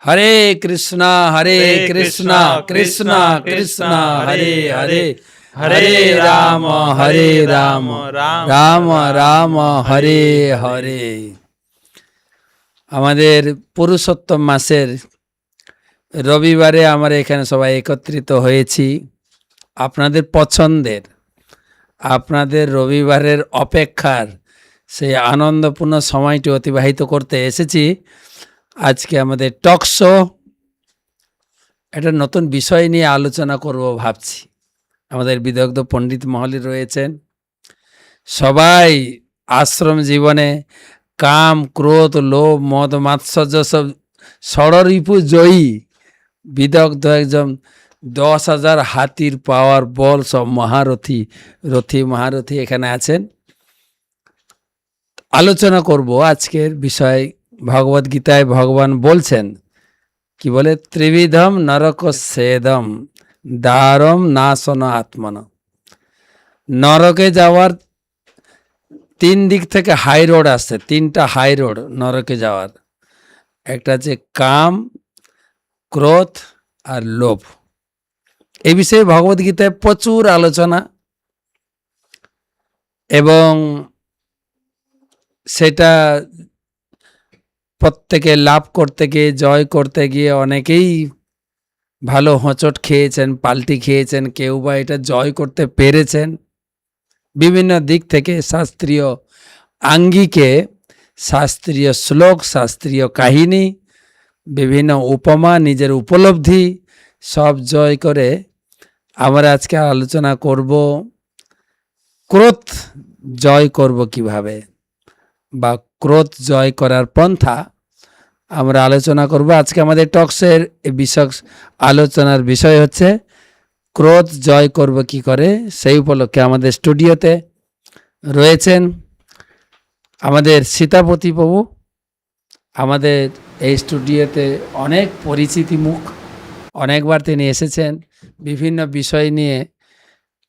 হরে কৃষ্ণ কৃষ্ণ কৃষ্ণ কৃষ্ণ হরে হরে হরে রাম রাম রাম হরে হরে। আমাদের পুরুষোত্তম মাসের রবিবারে আমরা এখানে সবাই একত্রিত হয়েছি আপনাদের পছন্দের, আপনাদের রবিবারের অপেক্ষার সেই আনন্দপূর্ণ সময়টি অতিবাহিত করতে এসেছি। আজকে আমাদের টক শো একটা নতুন বিষয় নিয়ে আলোচনা করব ভাবছি। আমাদের বিদগ্ধ পণ্ডিত মহলে রয়েছেন, সবাই আশ্রম জীবনে কাম ক্রোধ লোভ মদ মাৎসর্য সব ষড়রিপু জয়ী বিদগ্ধ একজন 10,000 হাতির পাওয়ার বল সব মহারথী এখানে আছেন। আলোচনা করব আজকের বিষয়। ভগবদ গীতায় ভগবান বলছেন, কি বলে, ত্রিবিধম নরক সেদম দ্বারম নাশন আত্মন। নরকে যাওয়ার 3 দিক থেকে হাই রোড আসছে, 3টা হাই রোড নরকে যাওয়ার। একটা হচ্ছে কাম, ক্রোধ আর লোভ। এই বিষয়ে ভগবদ গীতায় প্রচুর আলোচনা, এবং সেটা প্রত্যেকে লাভ করতে গিয়ে জয় করতে গিয়ে অনেকেই ভালো হোঁচট খেয়েছেন, পাল্টি খেয়েছেন, কেউ বা এটা জয় করতে পেরেছেন। বিভিন্ন দিক থেকে শাস্ত্রীয় আঙ্গিকে শাস্ত্রীয় শ্লোক, শাস্ত্রীয় কাহিনী, বিভিন্ন উপমা, নিজের উপলব্ধি সব জয় করে আমরা আজকে আলোচনা করব ক্রোধ জয় করব কিভাবে, বা ক্রোধ জয় করার পন্থা আমরা আলোচনা করব। আজকে আমাদের টকসের বিষয় আলোচনার বিষয় হচ্ছে ক্রোধ জয় করব কি করে। সেই উপলক্ষে আমাদের স্টুডিওতে রয়েছেন আমাদের সীতাপতি প্রভু। আমাদের এই স্টুডিওতে অনেক পরিচিতি মুখ, অনেকবার তিনি এসেছেন, বিভিন্ন বিষয় নিয়ে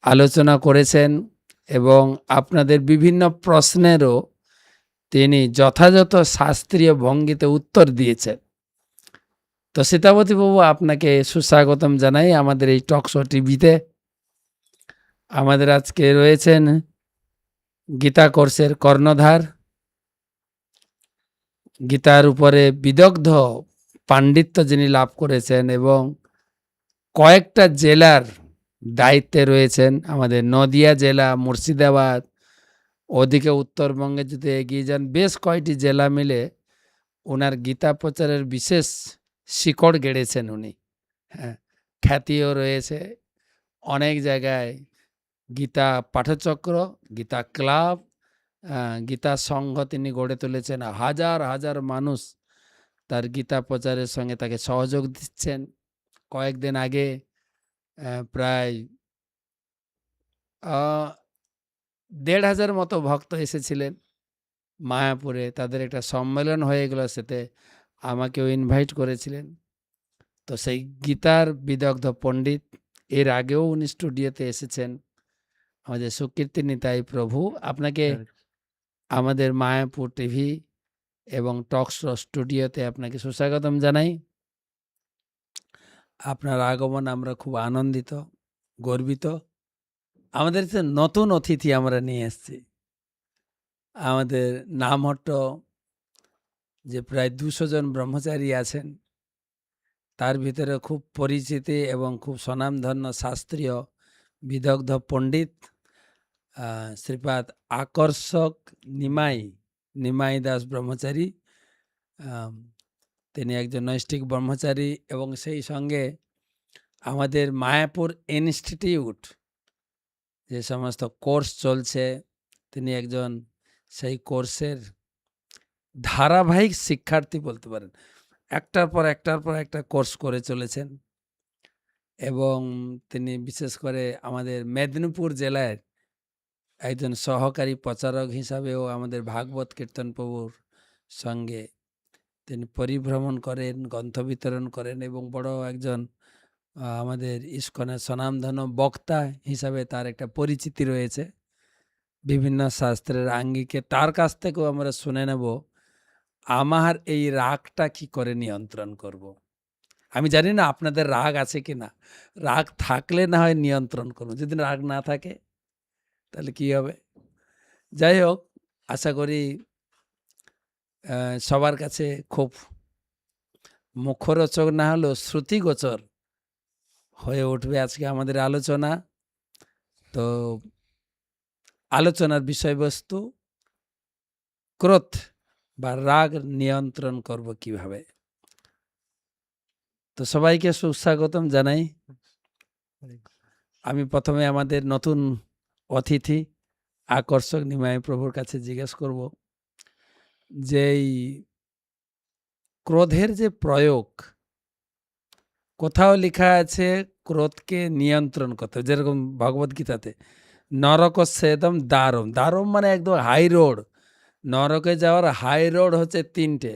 আলোচনা করেছেন, এবং আপনাদের বিভিন্ন প্রশ্নেরও তিনি যথাযথ শাস্ত্রীয় ভঙ্গিতে উত্তর দিয়েছেন। তো সীতাপতি বাবু, আপনাকে সুস্বাগতম জানাই আমাদের এই টক শো টিভিতে। আমাদের আজকে রয়েছেন গীতা কোর্সের কর্ণধার, গীতার উপরে বিদগ্ধ পাণ্ডিত্য যিনি লাভ করেছেন এবং কয়েকটা জেলার দায়িত্বে রয়েছেন। আমাদের নদিয়া জেলা, মুর্শিদাবাদ, ওদিকে উত্তরবঙ্গে যদি এগিয়ে যান বেশ কয়েকটি জেলা মিলে ওনার গীতা প্রচারের বিশেষ শিকড় গেড়েছেন উনি। হ্যাঁ, খ্যাতিও রয়েছে অনেক জায়গায়। গীতা পাঠচক্র, গীতা ক্লাব, গীতা সংঘ তিনি গড়ে তুলেছেন। হাজার হাজার মানুষ তার গীতা প্রচারের সঙ্গে তাকে সহযোগ দিচ্ছেন। কয়েকদিন আগে প্রায় 1,500 মতো ভক্ত এসেছিলেন মায়াপুরে। তাদের একটা সম্মেলন হয়ে গেল, সেতে আমাকেও ইনভাইট করেছিলেন। তো সেই গীতার বিদগ্ধ পণ্ডিত, এর আগেও উনি স্টুডিওতে এসেছেন, আমাদের সুকীর্তি নিতাই প্রভু। আপনাকে আমাদের মায়াপুর টিভি এবং টকস স্টুডিওতে আপনাকে সুস্বাগতম জানাই। আপনার আগমন আমরা খুব আনন্দিত, গর্বিত। আমাদের যে নতুন অতিথি আমরা নিয়ে এসেছি, আমাদের নামহট্ট যে প্রায় 200 জন ব্রহ্মচারী আছেন, তার ভিতরে খুব পরিচিতি এবং খুব স্বনামধন্য শাস্ত্রীয় বিদগ্ধ পণ্ডিত শ্রীপাদ আকর্ষক নিমাই দাস ব্রহ্মচারী। তিনি একজন নৈষ্ঠিক ব্রহ্মচারী, এবং সেই সঙ্গে আমাদের মায়াপুর ইনস্টিটিউট যে সমস্ত কোর্স চলছে, তিনি একজন সেই কোর্সের ধারাবাহিক শিক্ষার্থী বলতে পারেন। একটার পর একটা কোর্স করে চলেছেন, এবং তিনি বিশেষ করে আমাদের মেদিনীপুর জেলায় একজন সহকারী প্রচারক হিসাবেও আমাদের ভাগবত কীর্তন প্রভুর সঙ্গে তিনি পরিভ্রমণ করেন, গ্রন্থ বিতরণ করেন, এবং বড় একজন আমাদের ইস্কনের স্বনামধন্য বক্তা হিসাবে তার একটা পরিচিতি রয়েছে বিভিন্ন শাস্ত্রের আঙ্গিকে। তার কাছ থেকেও আমরা শুনে নেব আমার এই রাগটা কি করে নিয়ন্ত্রণ করব। আমি জানি না আপনাদের রাগ আছে কিনা। রাগ থাকলে না হয় নিয়ন্ত্রণ করুন, যদি রাগ না থাকে তাহলে কি হবে। যাই হোক, আশা করি সবার কাছে খুব মুখরোচক না হলেও শ্রুতিগোচর হয়ে উঠবে আজকে আমাদের আলোচনা। তো আলোচনার বিষয়বস্তু ক্রোধ বা রাগ নিয়ন্ত্রণ করব কিভাবে। তো সবাইকে সুস্বাগতম জানাই। আমি প্রথমে আমাদের নতুন অতিথি আকর্ষক নিমাই প্রভুর কাছে জিজ্ঞেস করব যে এই ক্রোধের যে প্রয়োগ, কোথাও লেখা আছে ক্রোধকে নিয়ন্ত্রণ করতে, যেরকম ভগবদ্গীতাতে নরকস্যেদম দ্বারম। দ্বারম মানে একদম হাই রোড। নরকে যাওয়ার হাই রোড হচ্ছে তিনটে: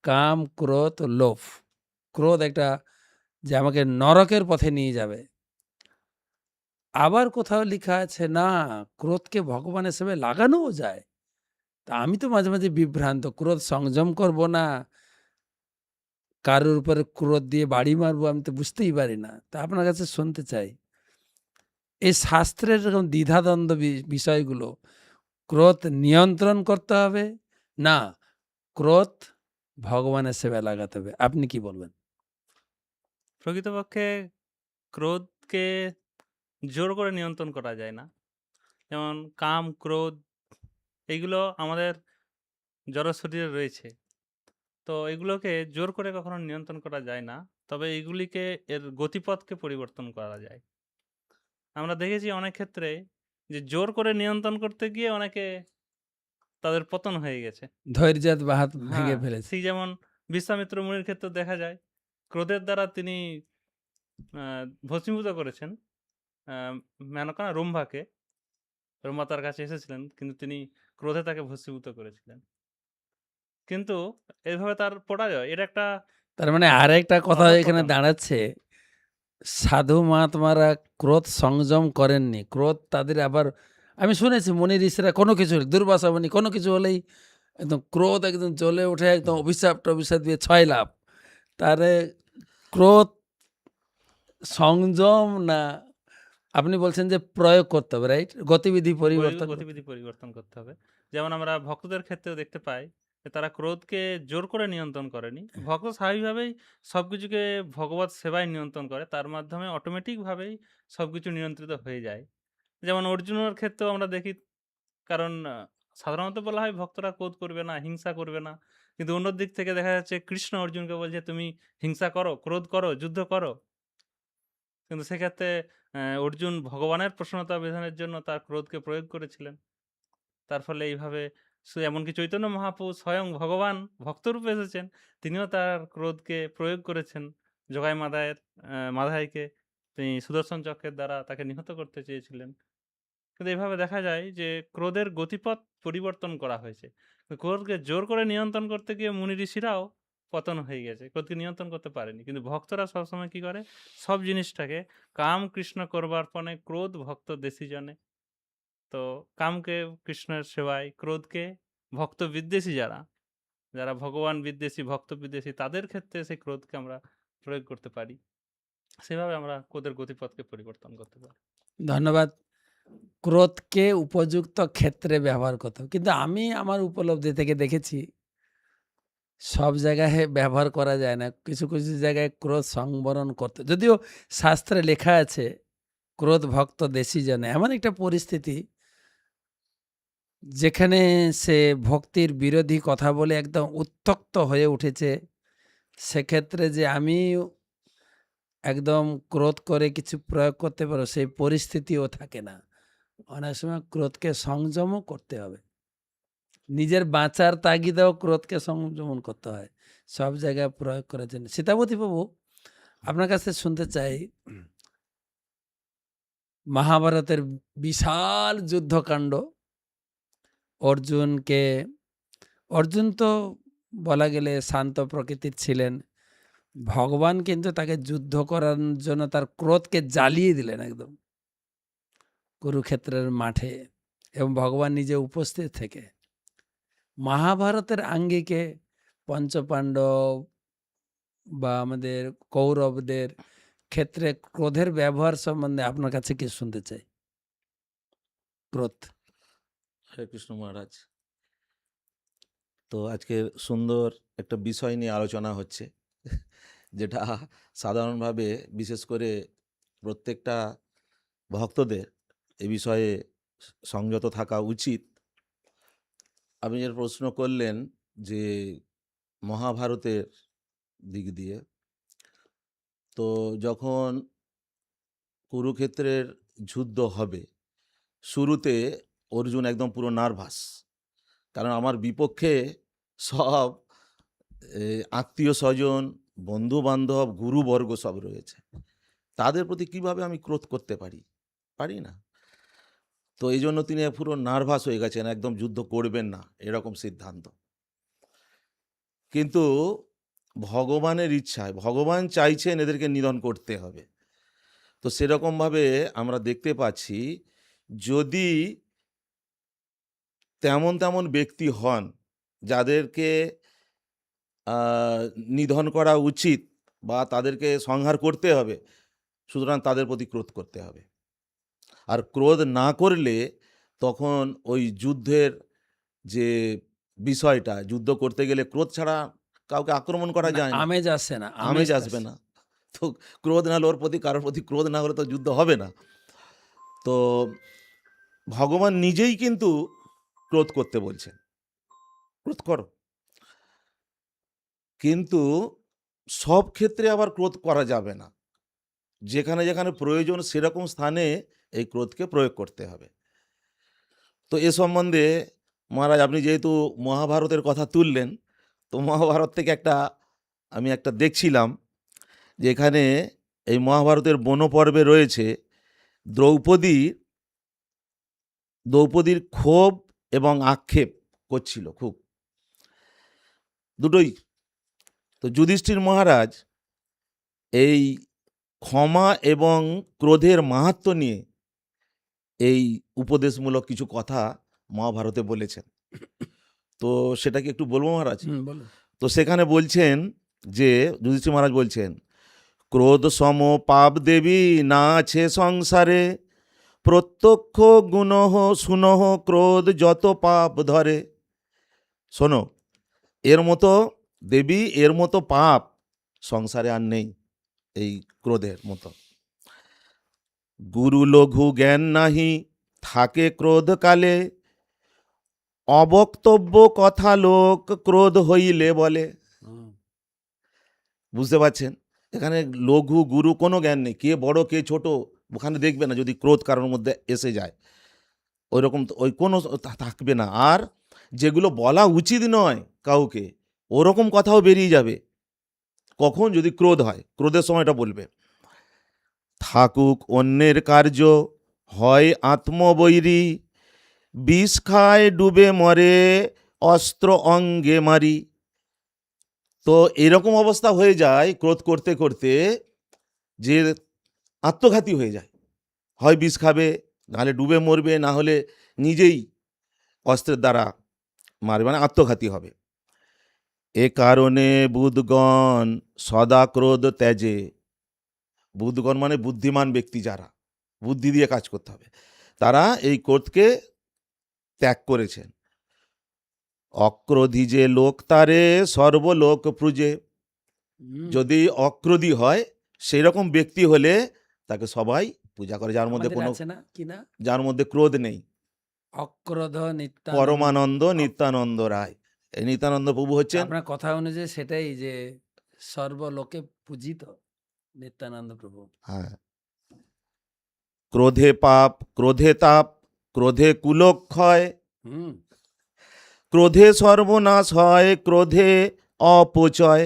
কাম, ক্রোধ, লোভ। ক্রোধ একটা যে আমাকে নরকের পথে নিয়ে যাবে। আবার কোথাও লেখা আছে না, ক্রোধকে ভগবানের সেবায় লাগানোও যায়। তা আমি তো মাঝে মাঝে বিভ্রান্ত, ক্রোধ সংযম করব না কারোর উপরে ক্রোধ দিয়ে বাড়ি মারবো, আমি তো বুঝতেই পারি না। তা আপনার কাছে শুনতে চাই এই শাস্ত্রের এরকম দ্বিধাদ্বন্দ্ব বিষয়গুলো, ক্রোধ নিয়ন্ত্রণ করতে হবে না ক্রোধ ভগবানের সেবায় লাগাতে হবে, আপনি কি বলবেন? প্রকৃতপক্ষে ক্রোধকে জোর করে নিয়ন্ত্রণ করা যায় না। যেমন কাম, ক্রোধ এইগুলো আমাদের জড় শরীরে রয়েছে। তো এগুলোকে জোর করে কখনো নিয়ন্ত্রণ করা যায় না। তবে এগুলিকে এর গতিপথকে পরিবর্তন করা যায়। আমরা দেখেছি অনেক ক্ষেত্রে যে জোর করে নিয়ন্ত্রণ করতে গিয়ে অনেকে তাদের পতন হয়ে গেছে। ধৈর্যের বাহাত ভেঙে হ্যাঁ, ফেলেছে। সেই যেমন বিশ্বামিত্র মুনির ক্ষেত্রে দেখা যায় ক্রোধের দ্বারা তিনি ভস্মীভূত করেছেন মেনকা না রম্ভাকে। রম্ভা তার কাছে এসেছিলেন, কিন্তু তিনি ক্রোধে তাকে ভস্মীভূত করেছিলেন। কিন্তু এভাবে তার পরাজয়, এটা একটা তার মানে আরেকটা কথা এখানে অধঃপতন। দাঁড়াচ্ছে, সাধু মহাত্মারা ক্রোধ সংযম করেননি, ক্রোধ তাদের আবার আমি শুনেছি মুনি ঋষিরা কোনো কিছু দুর্বাসা মুনি কোনো কিছু হলেই একদম ক্রোধ একদম জ্বলে ওঠে, একদম অভিশাপ টভিশাপ দিয়ে 6 লাভ। তারে ক্রোধ সংযম না, আপনি বলছেন যে প্রয়োগ করতে হবে, রাইট? গতিবিধি পরিবর্তন করতে গতিবিধি পরিবর্তন করতে হবে। যেমন আমরা ভক্তদের ক্ষেত্রেও দেখতে পাই যে তারা ক্রোধকে জোর করে নিয়ন্ত্রণ করেনি। ভক্ত স্বাভাবিকভাবেই সবকিছুকে ভগবত সেবায় নিয়ন্ত্রণ করে। তার মাধ্যমে অটোমেটিকভাবেই সবকিছু নিয়ন্ত্রিত হয়ে যায়। যেমন অর্জুনের ক্ষেত্রেও আমরা দেখি, কারণ সাধারণত বলা হয় ভক্তরা ক্রোধ করবে না, হিংসা করবে না। কিন্তু অন্য দিক থেকে দেখা যাচ্ছে কৃষ্ণ অর্জুনকে বলছে, তুমি হিংসা করো, ক্রোধ করো, যুদ্ধ করো। কিন্তু সেক্ষেত্রে অর্জুন ভগবানের প্রসন্নতা বিধানের জন্য তার ক্রোধকে প্রয়োগ করেছিলেন। তার ফলে এইভাবে এমনকি চৈতন্য মহাপ্রভু স্বয়ং ভগবান ভক্তরূপে এসেছেন, তিনিও তার ক্রোধকে প্রয়োগ করেছেন। জগাই মাধাইকে তিনি সুদর্শন চক্রের দ্বারা তাকে নিহত করতে চেয়েছিলেন। কিন্তু এভাবে দেখা যায় যে ক্রোধের গতিপথ পরিবর্তন করা হয়েছে। ক্রোধকে জোর করে নিয়ন্ত্রণ করতে গিয়ে মুনি ঋষিরাও পতন হয়ে গেছে, ক্রোধকে নিয়ন্ত্রণ করতে পারেনি। কিন্তু ভক্তরা সবসময় কি করে, সব জিনিসটাকে কাম কৃষ্ণ করবার পণে ক্রোধ ভক্ত দেশি জনে। তো কামকে কৃষ্ণের সেবায়, ক্রোধকে ভক্ত বিদ্বেষী যারা, যারা ভগবান বিদ্বেষী, ভক্ত বিদ্বেষী, তাদের ক্ষেত্রে সেই ক্রোধকে আমরা প্রয়োগ করতে পারি। সেভাবে আমরা ক্রোধের গতিপথকে পরিবর্তন করতে পারি। ধন্যবাদ। ক্রোধকে উপযুক্ত ক্ষেত্রে ব্যবহার করতে হবে। কিন্তু আমি আমার উপলব্ধি থেকে দেখেছি সব জায়গায় ব্যবহার করা যায় না। কিছু কিছু জায়গায় ক্রোধ সংবরণ করতে, যদিও শাস্ত্রে লেখা আছে ক্রোধ ভক্ত দেশি জনে, এমন একটা পরিস্থিতি যেখানে সে ভক্তির বিরোধী কথা বলে একদম উত্তক্ত হয়ে উঠেছে, সেক্ষেত্রে যে আমি একদম ক্রোধ করে কিছু প্রয়োগ করতে পারো সেই পরিস্থিতিও থাকে না। অনেক সময় ক্রোধকে সংযমও করতে হবে, নিজের বাঁচার তাগিদেও ক্রোধকে সংযমন করতে হয়, সব জায়গায় প্রয়োগ করার জন্য। সীতাপতি প্রভু, আপনার কাছে শুনতে চাই, মহাভারতের বিশাল যুদ্ধকাণ্ড, অর্জুনকে, অর্জুন তো বলা গেলে শান্ত প্রকৃতির ছিলেন, ভগবান কিন্তু তাকে যুদ্ধ করার জন্য তার ক্রোধকে জ্বালিয়ে দিলেন একদম কুরুক্ষেত্রের মাঠে, এবং ভগবান নিজে উপস্থিত থেকে মহাভারতের আঙ্গিকে পঞ্চপাণ্ডব বা আমাদের কৌরবদের ক্ষেত্রে ক্রোধের ব্যবহার সম্বন্ধে আপনার কাছে কি শুনতে চাই? ক্রোধ। হরে কৃষ্ণ মহারাজ। তো আজকে সুন্দর একটা বিষয় নিয়ে আলোচনা হচ্ছে, যেটা সাধারণভাবে বিশেষ করে প্রত্যেকটা ভক্তদের এ বিষয়ে সংযত থাকা উচিত। আপনি যে প্রশ্ন করলেন যে মহাভারতের দিক দিয়ে, তো যখন কুরুক্ষেত্রের যুদ্ধ হবে, শুরুতে অর্জুন একদম পুরো নার্ভাস, কারণ আমার বিপক্ষে সব আত্মীয় স্বজন, বন্ধু বান্ধব, গুরুবর্গ সব রয়েছে, তাদের প্রতি কিভাবে আমি ক্রোধ করতে পারি না। তো এই জন্য তিনি পুরো নার্ভাস হয়ে গেছেন, একদম যুদ্ধ করবেন না এরকম সিদ্ধান্ত। কিন্তু ভগবানের ইচ্ছায়, ভগবান চাইছেন এদেরকে নিধন করতে হবে। তো সেরকমভাবে আমরা দেখতে পাচ্ছি, যদি তেমন ব্যক্তি হন যাদেরকে নিধন করা উচিত বা তাদেরকে সংহার করতে হবে, সুতরাং তাদের প্রতি ক্রোধ করতে হবে। আর ক্রোধ না করলে তখন ওই যুদ্ধের যে বিষয়টা, যুদ্ধ করতে গেলে ক্রোধ ছাড়া কাউকে আক্রমণ করা যায় না, আমেজ আসে না, আমেজ আসবে না। তো ক্রোধ না হলে, ওর প্রতি কারোর প্রতি ক্রোধ না হলে তো যুদ্ধ হবে না। তো ভগবান নিজেই কিন্তু ক্রোধ করতে বলছেন, ক্রোধ করো, কিন্তু সব ক্ষেত্রে আবার ক্রোধ করা যাবে না। যেখানে যেখানে প্রয়োজন সেরকম স্থানে এই ক্রোধকে প্রয়োগ করতে হবে। তো এ সম্বন্ধে মহারাজ, আপনি যেহেতু মহাভারতের কথা তুললেন, তো মহাভারত থেকে আমি একটা দেখছিলাম, যে এখানে এই মহাভারতের বনপর্বে রয়েছে দ্রৌপদীর ক্ষোভ এবং আক্ষেপ করছিল খুব, দুটোই। তো যুধিষ্ঠির মহারাজ এই ক্ষমা এবং ক্রোধের মাহাত্ম্য নিয়ে এই উপদেশমূলক কিছু কথা মহাভারতে বলেছেন। তো সেটা কি একটু বলবো মহারাজ? বলুন। তো সেখানে বলছেন যে যুধিষ্ঠির মহারাজ বলছেন, ক্রোধ সম পাপ দেবী না আছে সংসারে, প্রত্যক্ষ গুণহ সুনহ ক্রোধ যত পাপ ধরে। শোনো, এর মতো দেবী, এর মতো পাপ সংসারে আর নেই এই ক্রোধের মতো। গুরু লঘু জ্ঞান নাহি থাকে ক্রোধ কালে, অবক্তব্য কথা লোক ক্রোধ হইলে বলে। বুঝতে পারছেন, এখানে লঘু গুরু কোনো জ্ঞান নেই, কে বড় কে ছোট ওখানে দেখবে না। যদি ক্রোধ কারোর মধ্যে এসে যায়, ওইরকম ওই কোনো থাকবে না। আর যেগুলো বলা উচিত নয় কাউকে, ওরকম কথাও বেরিয়ে যাবে কখন, যদি ক্রোধ হয়। ক্রোধের সময়টা বলবে, থাকুক অন্যের কার্য হয় আত্মবৈরী, বিষ খায় ডুবে মরে অস্ত্র অঙ্গে মারি। তো এরকম অবস্থা হয়ে যায় ক্রোধ করতে করতে, যে আত্মঘাতী হয়ে যায়। হয় বিষ খাবে, নাহলে ডুবে মরবে, না হলে নিজেই অস্ত্রের দ্বারা মারবে, মানে আত্মঘাতী হবে। এ কারণে বুধগণ সদা ক্রোধ ত্যাজে। বুধগণ মানে বুদ্ধিমান ব্যক্তি, যারা বুদ্ধি দিয়ে কাজ করতে হবে, তারা এই ক্রোধকে ত্যাগ করেছেন। অক্রোধী যে লোক তারে সর্বলোক পূজে। যদি অক্রোধী হয়, সেই রকম ব্যক্তি হলে তাকে সবাই পূজা করে, যার মধ্যে কোনো, যার মধ্যে ক্রোধ নেই। অক্রোধ পরমানন্দ নিত্যানন্দ রায়, এই নিত্যানন্দ প্রভু হচ্ছেন, আপনার কথা অনুযায়ী সেটাই, যে সর্বলোকে পূজিত নিত্যানন্দ প্রভু। হ্যাঁ। ক্রোধে পাপ, ক্রোধে তাপ, ক্রোধে কুলক্ষয়, ক্রোধে সর্বনাশ হয়, ক্রোধে অপচয়।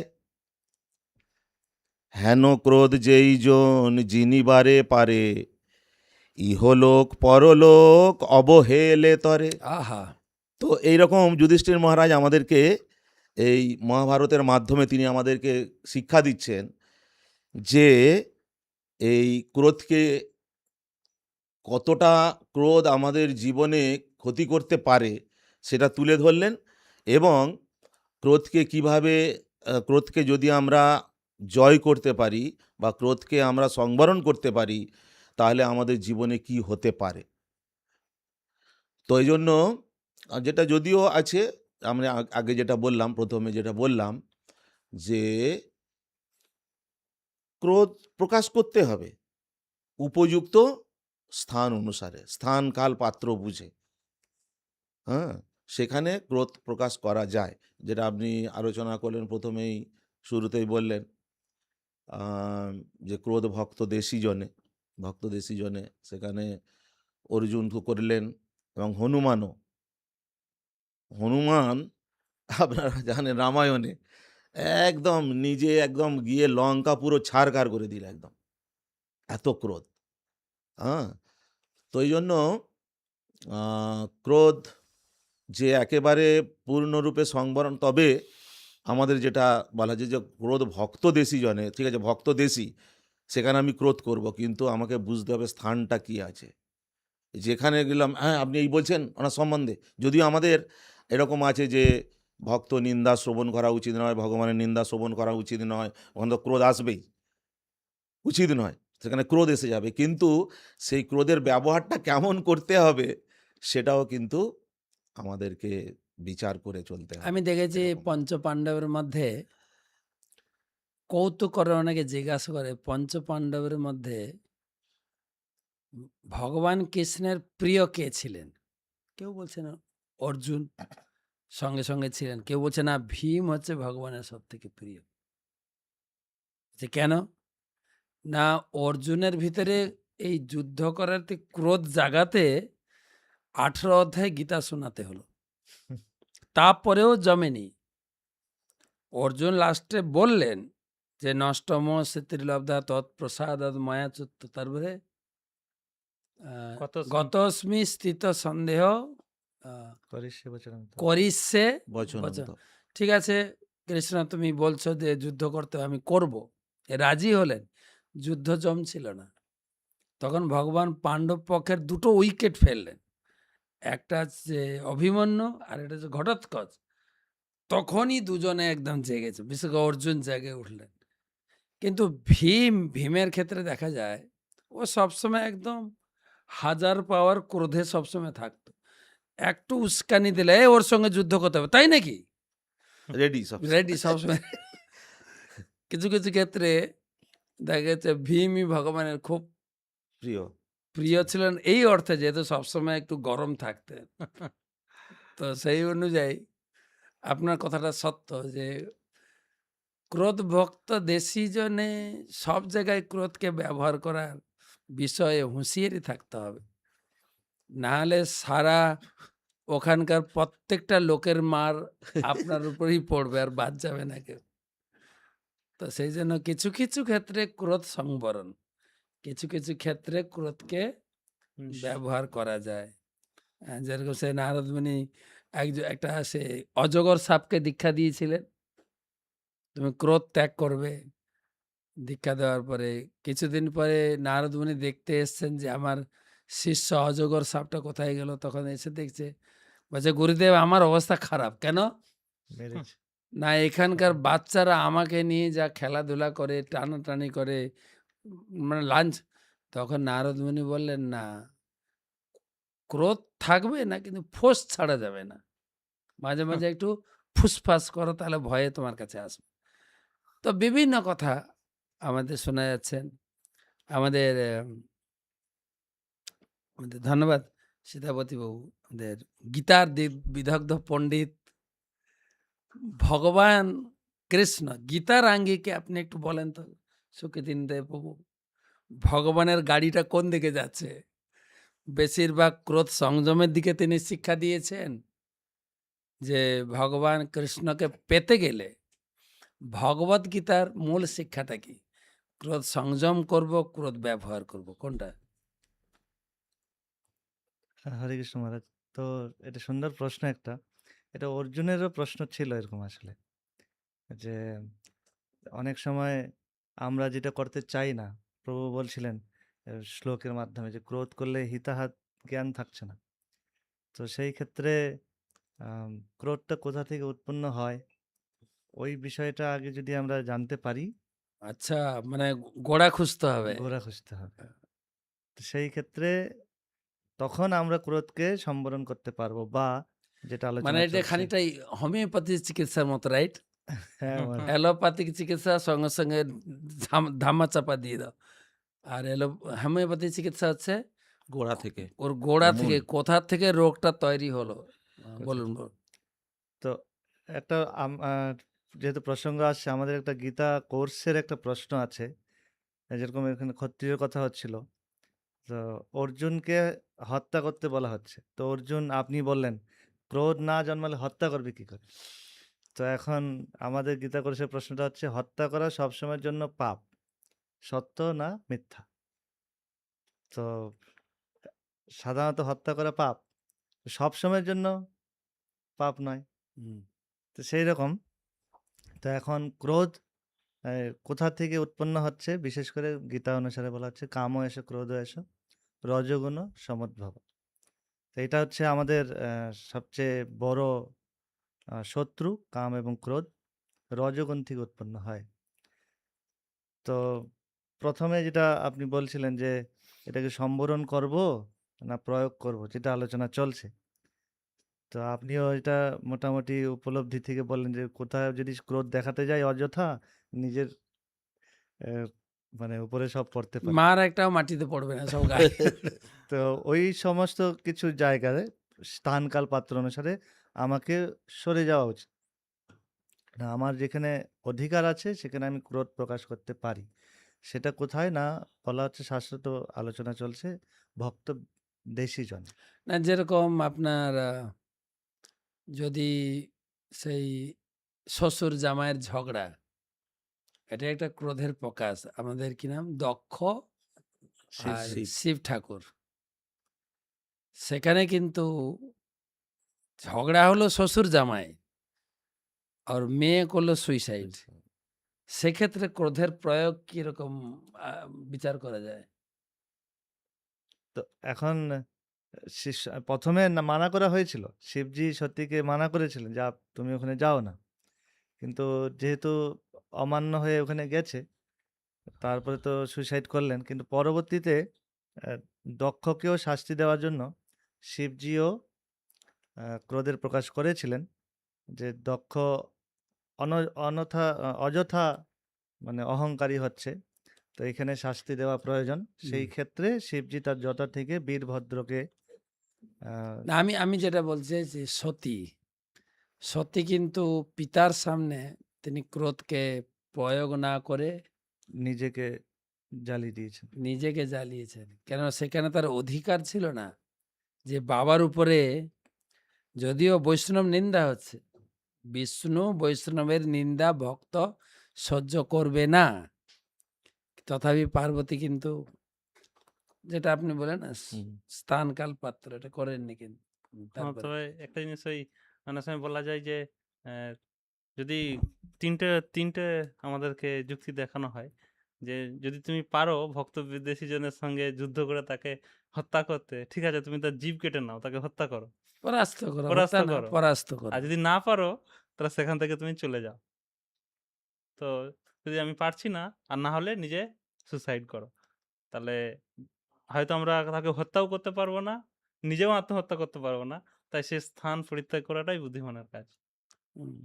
হেন ক্রোধ যেই জন জিনিবারে পারে, ইহলোক পরলোক অবহেলে তরে। আহা। তো এইরকম যুধিষ্ঠির মহারাজ আমাদেরকে এই মহাভারতের মাধ্যমে তিনি আমাদেরকে শিক্ষা দিচ্ছেন, যে এই ক্রোধকে, কতটা ক্রোধ আমাদের জীবনে ক্ষতি করতে পারে সেটা তুলে ধরলেন। এবং ক্রোধকে কিভাবে ক্রোধকে যদি আমরা জয় করতে পারি বা ক্রোধকে আমরা সংবরণ করতে পারি, তাহলে আমাদের জীবনে কি হতে পারে। তো এই জন্য যেটা যদিও আছে, আমরা আগে যেটা বললাম, প্রথমে যেটা বললাম যে ক্রোধ প্রকাশ করতে হবে উপযুক্ত স্থান অনুসারে, স্থান কাল পাত্র বুঝে। হ্যাঁ, সেখানে ক্রোধ প্রকাশ করা যায়, যেটা আপনি আলোচনা করলেন প্রথমেই, শুরুতেই বললেন যে ক্রোধ ভক্ত দেশী জনে সেখানে অর্জুন করলেন এবং হনুমান আপনারা জানেন রামায়ণে একদম নিজে একদম গিয়ে লঙ্কা পুরো ছাড়খাড় করে দিল একদম, এত ক্রোধ। হ্যাঁ, তো এই জন্য ক্রোধ যে একেবারে পূর্ণরূপে সংবরণ, তবে আমাদের যেটা বলা যায় যে ক্রোধ ভক্ত দেশী জনে, ঠিক আছে, ভক্ত দেশী, সেখানে আমি ক্রোধ করব, কিন্তু আমাকে বুঝতে হবে স্থানটা কি আছে। যেখানে গেলাম, হ্যাঁ আপনি এই বলছেন ওনার সম্বন্ধে, যদিও আমাদের এরকম আছে যে ভক্ত নিন্দা শ্রবণ করা উচিত নয়, ভগবানের নিন্দা শ্রবণ করা উচিত নয়, ওখানে তো ক্রোধ আসবেই, উচিত নয়, সেখানে ক্রোধ এসে যাবে, কিন্তু সেই ক্রোধের ব্যবহারটা কেমন করতে হবে সেটাও কিন্তু আমাদেরকে বিচার করে চলতে হবে। আমি দেখেছি এরকম। পঞ্চ পাণ্ডবের মধ্যে কৌতুক করে, অনেকে জিজ্ঞাসা করে পঞ্চ পাণ্ডবের মধ্যে ভগবান কৃষ্ণের প্রিয় কে ছিলেন। কেউ বলছে না অর্জুন সঙ্গে সঙ্গে ছিলেন, কেউ বলছে না ভীম হচ্ছে ভগবানের সব থেকে প্রিয়। যে কেন না, অর্জুনের ভিতরে এই যুদ্ধ করার ক্রোধ জাগাতে 18 অধ্যায় গীতা শোনাতে হলো, তারপরেও জমেনি। অর্জুন লাস্টে বললেন যে নষ্টম স্মৃতির্লব্ধা তৎপ্রসাদাৎ মায়াচ্যুত, তারপরে কতস্মি গতস্মি স্থিত সন্দেহ করিষ্যে বচনন্ত। করিষ্যে বচন বচন। ঠিক আছে কৃষ্ণ, তুমি বলছো যে যুদ্ধ করতে হবে, আমি করব, রাজি হলেন। যুদ্ধ জমছিল না, তখন ভগবান পাণ্ডব পক্ষের দুটো উইকেট ফেললেন, একটা হচ্ছে অভিমন্যু আর এটা হচ্ছে ঘটোৎকচ। তখনই দুজনে একদম জেগেছে, বিশেষ করে অর্জুন জেগে উঠলেন। কিন্তু ভীমের ক্ষেত্রে দেখা যায় ও সবসময় একদম হাজার পাওয়ার ক্রোধে সবসময় থাকতো। একটু উস্কানি দিলে "এই, ওর সঙ্গে যুদ্ধ করতে হবে", তাই নাকি রেডি সব। রেডি সবসময়। কিছু কিছু ক্ষেত্রে দেখা গেছে ভীমই ভগবানের খুব প্রিয়। প্রিয় ছিলেন, এই অর্থে যেহেতু সবসময় একটু গরম থাকতেন। তো সেই অনুযায়ী আপনার কথাটা সত্য যে ক্রোধ ভক্ত দেশী জনে সব জায়গায় ক্রোধকে ব্যবহার করার বিষয়ে হুঁশিয়ারি থাকতে হবে, নাহলে সারা ওখানকার প্রত্যেকটা লোকের মার আপনার উপরেই পড়বে, আর বাদ যাবে না কেউ। তো সেই জন্য কিছু কিছু ক্ষেত্রে ক্রোধ সংবরণ, কিছু কিছু ক্ষেত্রে ক্রোধকে ব্যবহার করা যায়। যেরকম সে নারদ মুনি একটা সে অজগর সাপকে দীক্ষা দিয়েছিলেন, তুমি ক্রোধ ত্যাগ করবে। দীক্ষা দেওয়ার পরে কিছুদিন পরে নারদ মুনি দেখতে এসছেন যে আমার শিষ্য অজগর সাপটা কোথায় গেল, তখন এসে দেখছে, বলছে গুরুদেব আমার অবস্থা খারাপ। কেন মেরেছে। না, এখানকার বাচ্চারা আমাকে নিয়ে যা খেলাধুলা করে, টানাটানি করে, মানে লাঞ্চ। তখন নারদ মুনি বললেন না, ক্রোধ থাকবে না কিন্তু ফোঁস ছাড়া যাবে না, মাঝে মাঝে একটু ফুসফাস করো, তাহলে ভয়ে তোমার কাছে আসবে। তো বিভিন্ন কথা আমাদের শোনা যাচ্ছেন। আমাদের আমাদের ধন্যবাদ সীতাপতি বাবু, আমাদের গীতার বিদগ্ধ পণ্ডিত। ভগবান কৃষ্ণ গীতার আঙ্গিকে আপনি একটু বলেন তো সুখীদিন দেব বাবু, ভগবানের গাড়িটা কোন দিকে যাচ্ছে? বেশিরভাগ ক্রোধ সংযমের দিকে তিনি শিক্ষা দিয়েছেন, যে ভগবান কৃষ্ণকে পেতে গেলে ভগবত গীতার মূল শিক্ষাটা কি? ক্রোধ সংযম করব, ক্রোধ ব্যবহার করব, কোনটা? হরে কৃষ্ণ মহারাজ। তো এটা সুন্দর প্রশ্ন একটা। এটা অর্জুনেরও প্রশ্ন ছিল এরকম আসলে, যে অনেক সময় আমরা যেটা করতে চাই না, প্রভু বলছিলেন শ্লোকের মাধ্যমে যে ক্রোধ করলে হিতাহাত জ্ঞান থাকছে না। তো সেই ক্ষেত্রে ক্রোধটা কোথা থেকে উৎপন্ন হয় ওই বিষয়টা আগে যদি আমরা জানতে পারি, আচ্ছা, মানে গোড়া খুঁজতে হবে। গোড়া খুঁজতে হবে। তো সেই ক্ষেত্রে তখন আমরা ক্রোধকে সম্বরণ করতে পারবো, বা যেটা মানে আলোচনা এটা চলছে। খানিকটাই হোমিওপ্যাথি চিকিৎসার মতো, রাইট? হ্যাঁ, অ্যালোপ্যাথিক চিকিৎসা সঙ্গে সঙ্গে ধামা চাপা দিয়ে দাও। আর হোমিওপ্যাথি চিকিৎসা হচ্ছে গোড়া থেকে ওর গোড়া মূল। থেকে, কোথা থেকে রোগটা তৈরি হলো। কোথা বলুন বলুন। তো একটা যেহেতু প্রসঙ্গ আসছে, আমাদের একটা গীতা কোর্সের একটা প্রশ্ন আছে। যেরকম এখানে ক্ষত্রিয়ের কথা হচ্ছিল, তো অর্জুনকে হত্যা করতে বলা হচ্ছে। তো অর্জুন, আপনি বললেন ক্রোধ না জন্মালে হত্যা করবে কি করে? তো এখন আমাদের গীতা কোর্সের প্রশ্নটা হচ্ছে, হত্যা করা সবসময়ের জন্য পাপ, সত্য না মিথ্যা? তো সাধারণত হত্যা করা পাপ, সবসময়ের জন্য পাপ নয়। হুম। তো সেই রকম, তো এখন ক্রোধ কোথা থেকে উৎপন্ন হচ্ছে? বিশেষ করে গীতা অনুসারে বলা হচ্ছে, কাম এসো ক্রোধ এসো রজগুণ সমুদ্ভব। তো এটা হচ্ছে আমাদের সবচেয়ে বড় শত্রু, কাম এবং ক্রোধ রজগুণ থেকে উৎপন্ন হয়। তো প্রথমে যেটা আপনি বলছিলেন যে এটাকে সম্বরণ করব না প্রয়োগ করব, যেটা আলোচনা চলছে। তো আপনিও এটা মোটামুটি উপলব্ধি থেকে বললেন যে কোথায় যদি ক্রোধ দেখাতে যাই অযথা, নিজের আহ, মানে উপরে সব পড়তে পারে। মার একটাও মাটিতে পড়বে না, সব গায়ে। তো ওই সমস্ত কিছু জায়গায় স্থানকাল পাত্র অনুসারে আমাকে সরে যাওয়া উচিত। না, আমার যেখানে অধিকার আছে সেখানে আমি ক্রোধ প্রকাশ করতে পারি। সেটা কোথায় না বলা হচ্ছে, শাস্ত্র তো আলোচনা চলছে ভক্ত দেশি জন। না, যেরকম আপনার যদি সেই শ্বশুর জামাইয়ের ঝগড়া, এটা একটা ক্রোধের প্রকাশ। আমাদের কি নাম, দক্ষ শিব আর শিব। শিব ঠাকুর। সেখানে কিন্তু ঝগড়া হলো শ্বশুর জামাই, আর মেয়ে করলো সুইসাইড। সেক্ষেত্রে ক্রোধের প্রয়োগ কিরকম বিচার করা যায়? তো এখন প্রথমে না মানা করা হয়েছিল, শিবজি সত্যিকে মানা করেছিলেন যে তুমি ওখানে যাও না, কিন্তু যেহেতু অমান্য হয়ে ওখানে গেছে, তারপরে তো সুইসাইড করলেন। কিন্তু পরবর্তীতে আহ, দক্ষকেও শাস্তি দেওয়ার জন্য শিবজিও ক্রোধের প্রকাশ করেছিলেন, যে দক্ষ অযথা মানে অহংকারী হচ্ছে, তো এখানে শাস্তি দেওয়া প্রয়োজন। সেই ক্ষেত্রে শিবজি তার জটা থেকে বীরভদ্রকে না, আমি যেটা বলছি যে সতী কিন্তু পিতার সামনে তিনি ক্রোধকে প্রয়োগ না করে নিজেকে জ্বালিয়ে দিয়েছেন। নিজেকে জ্বালিয়েছেন। কেন, সেখানে তার অধিকার ছিল না যে বাবার উপরে, যদিও বৈষ্ণব নিন্দা হচ্ছে, বিষ্ণু বৈষ্ণবের নিন্দা ভক্ত সহ্য করবে না, তথাপি পার্বতী কিন্তু, যেটা আপনি বলেন না, স্থান কাল পাত্র, এটা করেননি কিন্তু। তারপরে তবে একটা জিনিস ওই অনেক সময় বলা যায় যে আহ, যদি তিনটে তিনটে আমাদেরকে যুক্তি দেখানো হয় যে যদি তুমি পারো ভক্ত বিদ্বেষী জনের সঙ্গে যুদ্ধ করে তাকে হত্যা করতে, ঠিক আছে, তুমি তার জীব কেটে নাও, তাকে হত্যা করো, পরাস্ত করো, পরাস্ত হত্যা না, করো। পরাস্ত করো। আর যদি না পারো তাহলে সেখান থেকে তুমি চলে যাও। তো যদি আমি পারছি না, আর না হলে নিজে সুসাইড করো, তাহলে হয়তো আমরা তাকে হত্যাও করতে পারবো না, নিজেও আত্মহত্যা করতে পারবো না। তাই সে স্থান পরিত্যাগ করাটাই বুদ্ধিমানের কাজ। হুম।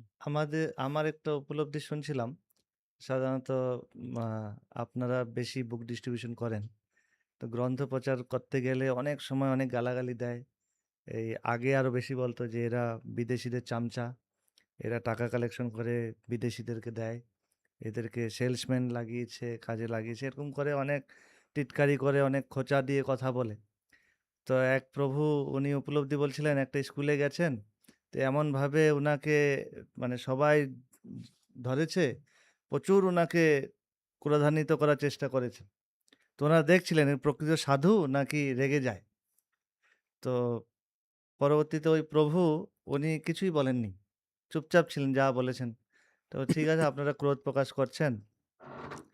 আমার একটা উপলব্ধি শুনছিলাম, সাধারণত আপনারা বেশি বুক ডিস্ট্রিবিউশন করেন, তো গ্রন্থ প্রচার করতে গেলে অনেক সময় অনেক গালাগালি দেয়। এই আগে আরো বেশি বলতো যে এরা বিদেশিদের চামচা, এরা টাকা কালেকশন করে বিদেশিদেরকে দেয়, এদেরকে সেলসম্যান লাগিয়েছে, কাজে লাগিয়েছে, এরকম করে অনেক টিটকারি করে, অনেক খোঁচা দিয়ে কথা বলে। তো এক প্রভু, উনি উপলব্ধি বলছিলেন, একটা স্কুলে গেছেন, তো এমনভাবে উনাকে মানে সবাই ধরেছে, প্রচুর উনাকে ক্রোধান্বিত করার চেষ্টা করেছে। তো ওনারা দেখছিলেন এর প্রকৃত সাধু নাকি রেগে যায়। তো পরবর্তীতে ওই প্রভু, উনি কিছুই বলেননি, চুপচাপ ছিলেন, যা বলেছেন। তো ঠিক আছে, আপনারা ক্রোধ প্রকাশ করছেন,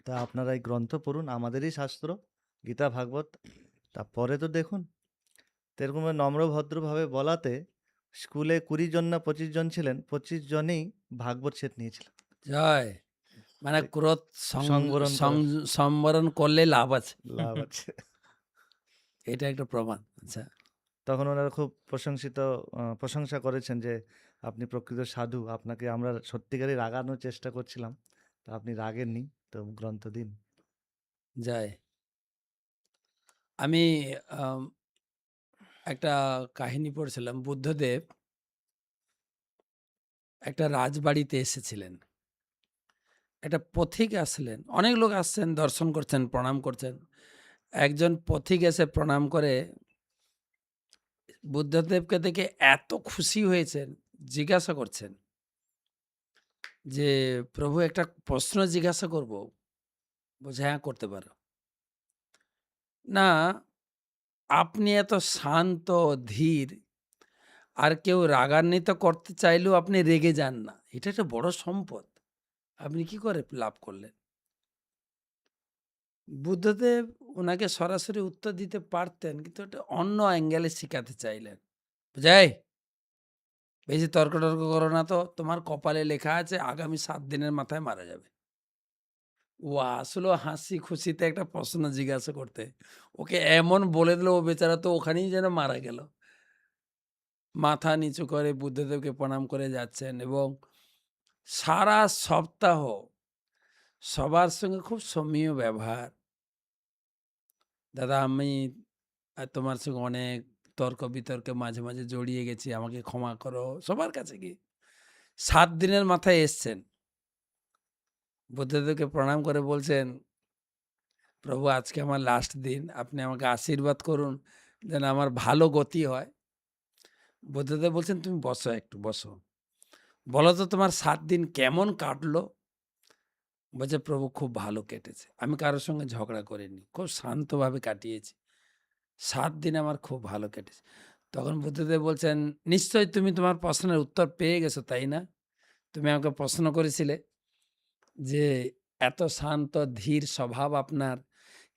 তা আপনারা এই গ্রন্থ পড়ুন, আমাদেরই শাস্ত্র গীতা ভাগবত, তারপরে তো দেখুন। তো এরকম নম্র ভদ্রভাবে বলাতে স্কুলে 20 জন না 25 জন ছিলেন, 25 জনেই ভাগবত সেট নিয়েছিলেন। জয়। মানে এ ক্রোধ সংবরণ করার সম্বরণ করলে লাভ আছে। লাভ আছে। এটা একটা প্রমাণ। আচ্ছা। তখন ওনারা খুব প্রশংসা করেছেন যে, "আপনি প্রকৃত সাধু। আপনাকে আমরা সত্যিকারই রাগানোর চেষ্টা করছিলাম। তো আপনি রাগেননি। তো গ্রন্থ দিন।" জয়। আমি আম একটা কাহিনী পড়ছিলাম। বুদ্ধদেব একটা রাজবাড়িতে এসেছিলেন। একটা পথিক আসলেন। অনেক লোক আসছেন, দর্শন করছেন, প্রণাম করছেন। একজন পথিক এসে প্রণাম করে বুদ্ধদেবকে দেখে এত খুশি হয়েছেন, জিজ্ঞাসা করছেন যে, "প্রভু একটা প্রশ্ন জিজ্ঞাসা করব?" বলছে, "হ্যাঁ, করতে পারো।" "না, আপনি এত শান্ত, ধীর, আর কেউ রাগান্বিত করতে চাইলেও আপনি রেগে যান না। এটা একটা বড় সম্পদ। আপনি কি করে লাভ করলেন?" বুদ্ধদেব উনাকে সরাসরি উত্তর দিতে পারতেন, কিন্তু এটা অন্য অ্যাঙ্গেলে শিখাতে চাইলেন। "এই, বেশি তর্ক-টর্ক করো না তো। তোমার কপালে লেখা আছে আগামী ৭ দিনের মাথায় মারা যাবে।" ও আসলেও হাসি খুশিতে একটা প্রশ্ন জিজ্ঞাসা করতে। ওকে এমন বলে দিল, ও বেচারা তো ওখানেই যেন মারা গেল। মাথা নিচু করে বুদ্ধদেবকে প্রণাম করে যাচ্ছেন এবং সারা সপ্তাহ সবার সঙ্গে খুব সৌম্য ব্যবহার। "দাদা, আমি তোমার সঙ্গে অনেক তর্ক-বিতর্কে মাঝে, মাঝে জড়িয়ে গেছি। আমাকে ক্ষমা করো।" সবার কাছে গিয়ে ৭ দিনের মাথায় এসছেন। বুদ্ধদেবকে প্রণাম করে বলছেন, "প্রভু, আজকে আমার লাস্ট দিন। আপনি আমাকে আশীর্বাদ করুন যেন আমার ভালো গতি হয়।" বুদ্ধদেব বলছেন, "তুমি বসো, একটু বসো। বলো তো তোমার ৭ দিন কেমন কাটলো?" বলছে, "প্রভু, খুব ভালো কেটেছে। আমি কারো সঙ্গে ঝগড়া করিনি। খুব শান্তভাবে কাটিয়েছি। ৭ দিন আমার খুব ভালো কেটেছে।" তখন বুদ্ধদেব বলছেন, "নিশ্চয়ই তুমি তোমার প্রশ্নের উত্তর পেয়ে গেছো, তাই না? তুমি আমাকে প্রশ্ন করেছিলে যে, এত শান্ত ধীর স্বভাব আপনার,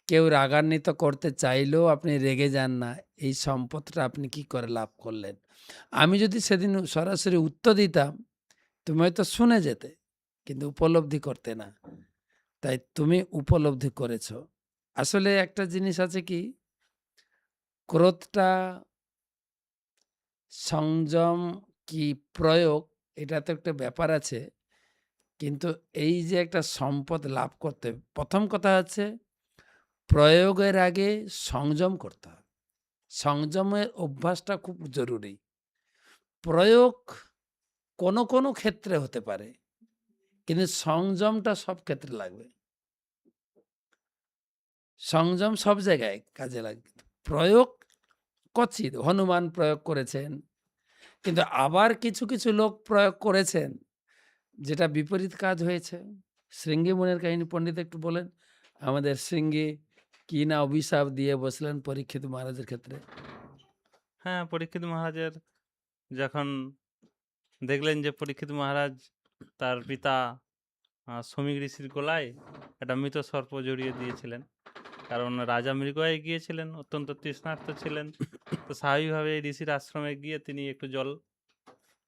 কেউ রাগান্বিত করতে চাইলেও আপনি রেগে যান না। এই সম্পদটা আপনি কি করে লাভ করলেন?" আমি যদি সেদিন সরাসরি উত্তর দিতাম, তুমি হয়তো শুনে যেতে, কিন্তু উপলব্ধি করতে না। তাই তুমি উপলব্ধি করেছ। আসলে একটা জিনিস আছে কি, ক্রোধটা সংযম কি প্রয়োগ, এটা তো একটা ব্যাপার আছে। কিন্তু এই যে একটা সম্পদ লাভ করতে, প্রথম কথা হচ্ছে প্রয়োগের আগে সংযম করতে হবে। সংযমের অভ্যাসটা খুব জরুরি। প্রয়োগ কোনো, কোনো ক্ষেত্রে হতে পারে। কিন্তু সংযমটা সব ক্ষেত্রে লাগবে। সংযম সব জায়গায় কাজে লাগবে। প্রয়োগ কচিত হনুমান প্রয়োগ করেছেন। কিন্তু আবার কিছু, কিছু লোক প্রয়োগ করেছেন যেটা বিপরীত কাজ হয়েছে। শৃঙ্গি মুনির কাহিনী পণ্ডিত একটু বলেন। আমাদের শৃঙ্গি কি না অভিশাপ দিয়ে বসলেন পরীক্ষিত মহারাজের ক্ষেত্রে। হ্যাঁ, পরীক্ষিত মহারাজের যখন দেখলেন যে পরীক্ষিত মহারাজ তার পিতা শমীক ঋষির গলায় একটা মৃত সর্প জড়িয়ে দিয়েছিলেন। কারণ রাজা মৃগয়ায় গিয়েছিলেন, অত্যন্ত তৃষ্ণার্ত ছিলেন। তো স্বাভাবিকভাবে এই ঋষির আশ্রমে গিয়ে তিনি একটু জল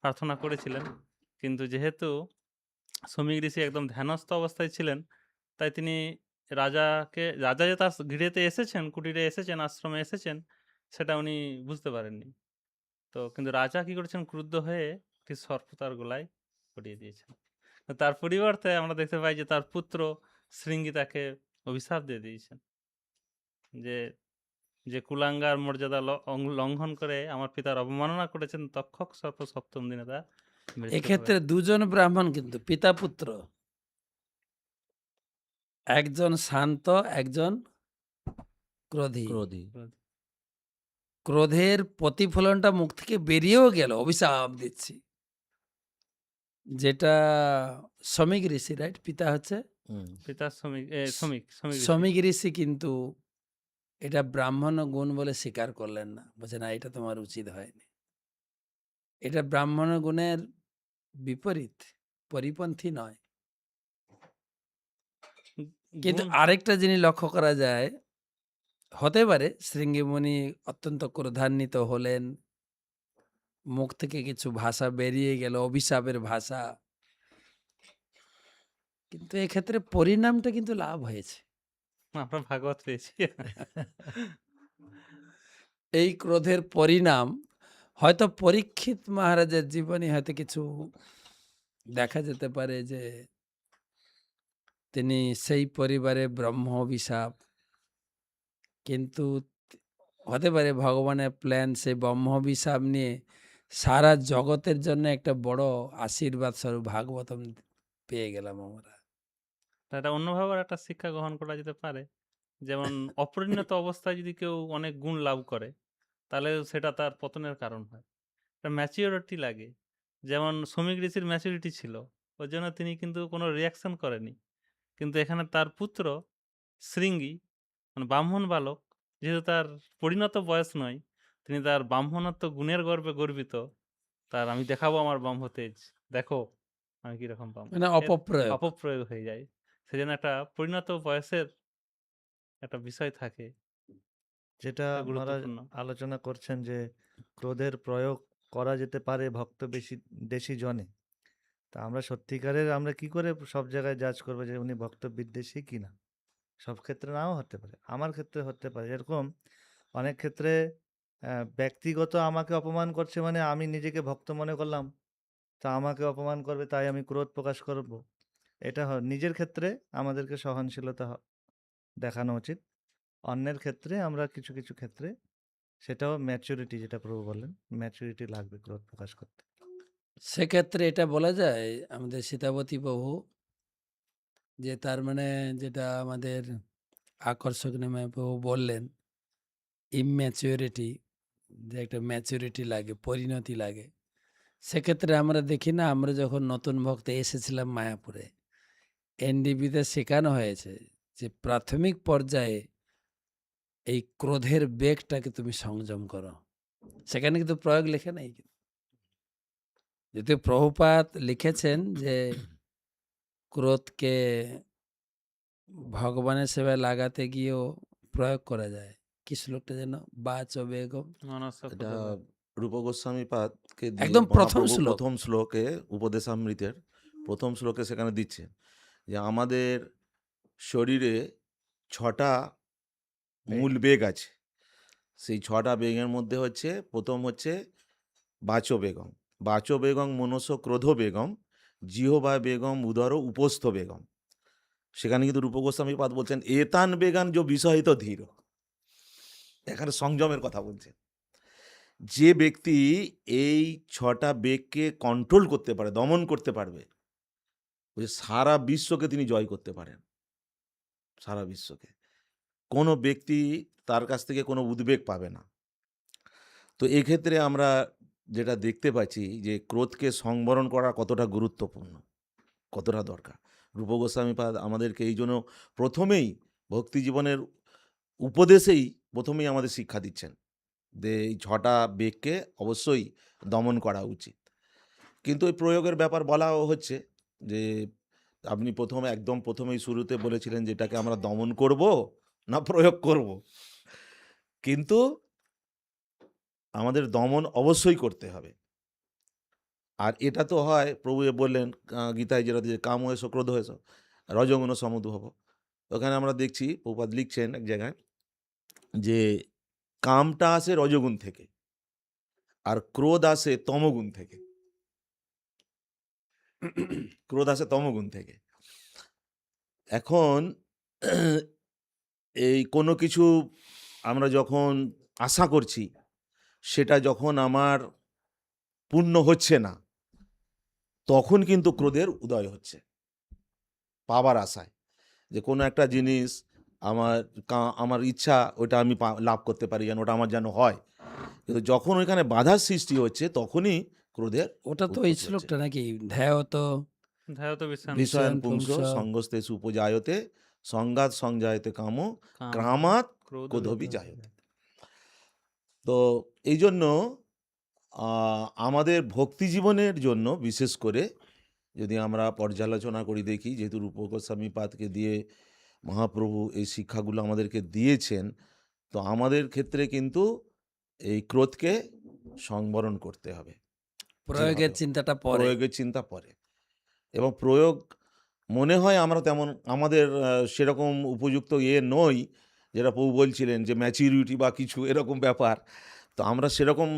প্রার্থনা করেছিলেন। কিন্তু যেহেতু শমীক ঋষি একদম ধ্যানস্থ অবস্থায় ছিলেন, তাই তিনি রাজা যে তার গৃহেতে এসেছেন, কুটিরে এসেছেন, আশ্রমে এসেছেন, সেটা উনি বুঝতে পারেননি। তো কিন্তু রাজা কি করেছেন, ক্রুদ্ধ হয়ে একটি সর্প তার গলায় পরিয়ে দিয়েছেন। তো তার পরিবর্তে আমরা দেখতে পাই যে তার পুত্র শৃঙ্গি তাকে অভিশাপ দিয়ে দিয়েছেন যে, যে কুলাঙ্গার মর্যাদা লঙ্ঘন করে আমার পিতার অবমাননা করেছেন, তক্ষক সর্প সপ্তম দিনে তার মৃত্যু হবে। এক্ষেত্রে দুজন ব্রাহ্মণ, কিন্তু পিতা পুত্র। একজন শান্ত, একজন ক্রোধী। ক্রোধী। ক্রোধের প্রতিফলনটা মুখ থেকে বেরিয়েও গেল, অভিশাপ দিচ্ছি। যেটা শমীক ঋষি, রাইট? পিতা হচ্ছে হুম। পিতার শ্রমিক ঋষি। শমীক ঋষি, কিন্তু এটা ব্রাহ্মণ গুণ বলে স্বীকার করলেন না। বলছে, না, এটা তোমার উচিত হয়নি। এটা ব্রাহ্মণ গুণের বিপরীত, পরিপন্থী নয়। কিন্তু গুণ আরেকটা জিনিস লক্ষ্য করা যায়, হতে পারে শৃঙ্গিমুনি অত্যন্ত ক্রোধান্বিত হলেন, মুখ থেকে কিছু ভাষা বেরিয়ে গেল, অভিশাপের ভাষা। কিন্তু এক্ষেত্রে পরিণামটা কিন্তু লাভ হয়েছে। আমরা ভাগবত পেয়েছি। এই ক্রোধের পরিণাম হয়তো পরীক্ষিত মহারাজের জীবনে হয়তো কিছু দেখা যেতে পারে যে তিনি সেই পরিবারে ব্রহ্ম অভিশাপ, কিন্তু হতে পারে ভগবানের প্ল্যান সেই ব্রহ্ম অভিশাপ নিয়ে সারা জগতের জন্য একটা বড় আশীর্বাদ স্বরূপ ভাগবতম পেয়ে গেলাম আমরা। এটা অন্যভাবে একটা শিক্ষা গ্রহণ করা যেতে পারে। যেমন অপরিণত অবস্থায় যদি কেউ অনেক গুণ লাভ করে, তাহলে সেটা তার পতনের কারণ হয়। একটা ম্যাচিওরিটি লাগে। যেমন শ্রমিক ঋষির ম্যাচুরিটি ছিল। ওর জন্য তিনি কিন্তু কোনো রিঅ্যাকশন করেনি। কিন্তু এখানে তার পুত্র শৃঙ্গী, মানে ব্রাহ্মণ বালক, যেহেতু তার পরিণত বয়স নয়, তিনি তার ব্রাহ্মণত্ব গুণের গর্বে গর্বিত। তার আমি দেখাবো আমার ব্রহ্মতেজ, দেখো আমি কিরকম ব্রাহ্মণ। মানে এর অপপ্রয়োগ। অপপ্রয়োগ হয়ে যায়। সেজন্য একটা পরিণত বয়সের একটা বিষয় থাকে। যেটা এটা মহারাজ গুরুত্বপূর্ণ। আলোচনা করছেন যে ক্রোধের প্রয়োগ করা যেতে পারে ভক্ত দেশী জনে। তা আমরা সত্যিকারের আমরা কি করে সব জায়গায় জাজ করবো যে উনি ভক্ত বিদ্বেষী কিনা? সব ক্ষেত্রে নাও হতে পারে। আমার ক্ষেত্রে হতে পারে। এরকম অনেক ক্ষেত্রে ব্যক্তিগত আমাকে অপমান করছে মানে আমি নিজেকে ভক্ত মনে করলাম। তা আমাকে অপমান করবে তাই আমি ক্রোধ প্রকাশ করব। এটা নিজের ক্ষেত্রে আমাদেরকে সহনশীলতা দেখানো উচিত। অন্যের ক্ষেত্রে আমরা কিছু, কিছু ক্ষেত্রে সেটাও ম্যাচুরিটি, যেটা প্রভু বললেন, ম্যাচুরিটি লাগবে ক্রোধ প্রকাশ করতে। সেক্ষেত্রে এটা বলা যায় আমাদের সীতাবতী প্রভু যে তার মানে যেটা আমাদের আকর্ষক নামে প্রভু বললেন, ইম্যাচিউরিটি, যে একটা ম্যাচুরিটি লাগে, পরিণতি লাগে। সেক্ষেত্রে আমরা দেখি না, আমরা যখন নতুন ভক্ত এসেছিলাম মায়াপুরে, এনডিপিতে শেখানো হয়েছে যে প্রাথমিক পর্যায়ে এই ক্রোধের বেগটাকে তুমি সংযম করো। সেখানে কিন্তু প্রয়োগ লেখে নাই। যদিও প্রভুপাদ লিখেছেন যে ক্রোধকে ভগবানের সেবায় লাগাতে গিয়েও প্রয়োগ করা যায়। কি শ্লোকটা যেন? বাচ বেগম। মনস্য এটা ক্রোধ। রূপ গোস্বামী পাদকে দিয়ে একদম প্রথম মহাপ্রভু শ্লোক। প্রথম শ্লোকে উপদেশামৃতের প্রথম শ্লোকে সেখানে দিচ্ছে যে আমাদের শরীরে 6টা মূল বেগ আছে। সেই 6টা বেগের মধ্যে হচ্ছে প্রথম হচ্ছে বাচ বেগম। বাচ বেগম মনস ক্রোধ বেগম, জিহবা বেগম উদর উপস্থ বেগম। সেখানে কিন্তু রূপ গোস্বামী পাদ বলছেন এতান বেগান যে বিষয়িত ধীর। এখানে সংযমের কথা বলছে। যে ব্যক্তি এই 6টা বেগকে কন্ট্রোল করতে পারে, দমন করতে পারবে, ওই সারা বিশ্বকে তিনি জয় করতে পারেন। সারা বিশ্বকে কোনো ব্যক্তি তার কাছ থেকে কোনো উদ্বেগ পাবে না। তো এক্ষেত্রে আমরা যেটা দেখতে পাচ্ছি যে ক্রোধকে সংবরণ করা কতটা গুরুত্বপূর্ণ, কতটা দরকার। রূপ গোস্বামী পাদ আমাদেরকে এই জন্য প্রথমেই ভক্তি জীবনের উপদেশেই প্রথমেই আমাদের শিক্ষা দিচ্ছেন যে এই 6টা বেগকে অবশ্যই দমন করা উচিত। কিন্তু এই প্রয়োগের ব্যাপার বলাও হচ্ছে যে আপনি একদম প্রথমেই শুরুতে বলেছিলেন যে এটাকে আমরা দমন করব না প্রয়োগ করব। কিন্তু আমাদের দমন অবশ্যই করতে হবে। আর এটা তো হয়, প্রভু বললেন গীতায় যেটা দিয়ে কাম হয়েছো ক্রোধ হয়েছো রজগুণ সমুদ্ভব। ওখানে আমরা দেখছি প্রভুপাদ লিখছেন এক জায়গায় যে কামটা আসে রজগুণ থেকে আর ক্রোধ আসে তমগুণ থেকে। ক্রোধ আসে তমগুণ থেকে। এখন এই কোনো কিছু আমরা যখন আশা করছি সেটা যখন আমার পূর্ণ হচ্ছে না, তখন কিন্তু ক্রোধের উদয় হচ্ছে পাবার আশায়। যে কোনো একটা জিনিস আমার ইচ্ছা ওটা আমি লাভ করতে পারি, যেন ওটা আমার যেন হয়, কিন্তু যখন ওইখানে বাধার সৃষ্টি হচ্ছে তখনই ক্রোধের ওটা তো উৎপত্তি ওই হচ্ছে। শ্লোকটা নাকি? ধ্যায় তো ধ্যায়ত বিশ্রাম বিষয়ান বিষয়ান পুংস পুংস সঙ্গস্তেষু উপজায়তে সংঘাত সংজায়তে কাম কাম ক্রামাৎ ক্রোধ ক্রোধবি জায়তে। তো এই জন্য আমাদের ভক্তি জীবনের জন্য বিশেষ করে যদি আমরা পর্যালোচনা করি দেখি, যেহেতু রূপ গোস্বামী পাদকে দিয়ে মহাপ্রভু এই শিক্ষাগুলো আমাদেরকে দিয়েছেন, তো আমাদের ক্ষেত্রে কিন্তু এই ক্রোধকে সংবরণ করতে হবে। প্রয়োগের যেভাবে চিন্তাটা পরে। প্রয়োগের চিন্তা পরে, এবং প্রয়োগ মনে হয় আমরা তেমন আমাদের সেরকম উপযুক্ত নই, যেটা প্রভু বলছিলেন যে ম্যাচুরিটি বা কিছু এরকম ব্যাপার। তো আমরা সেরকম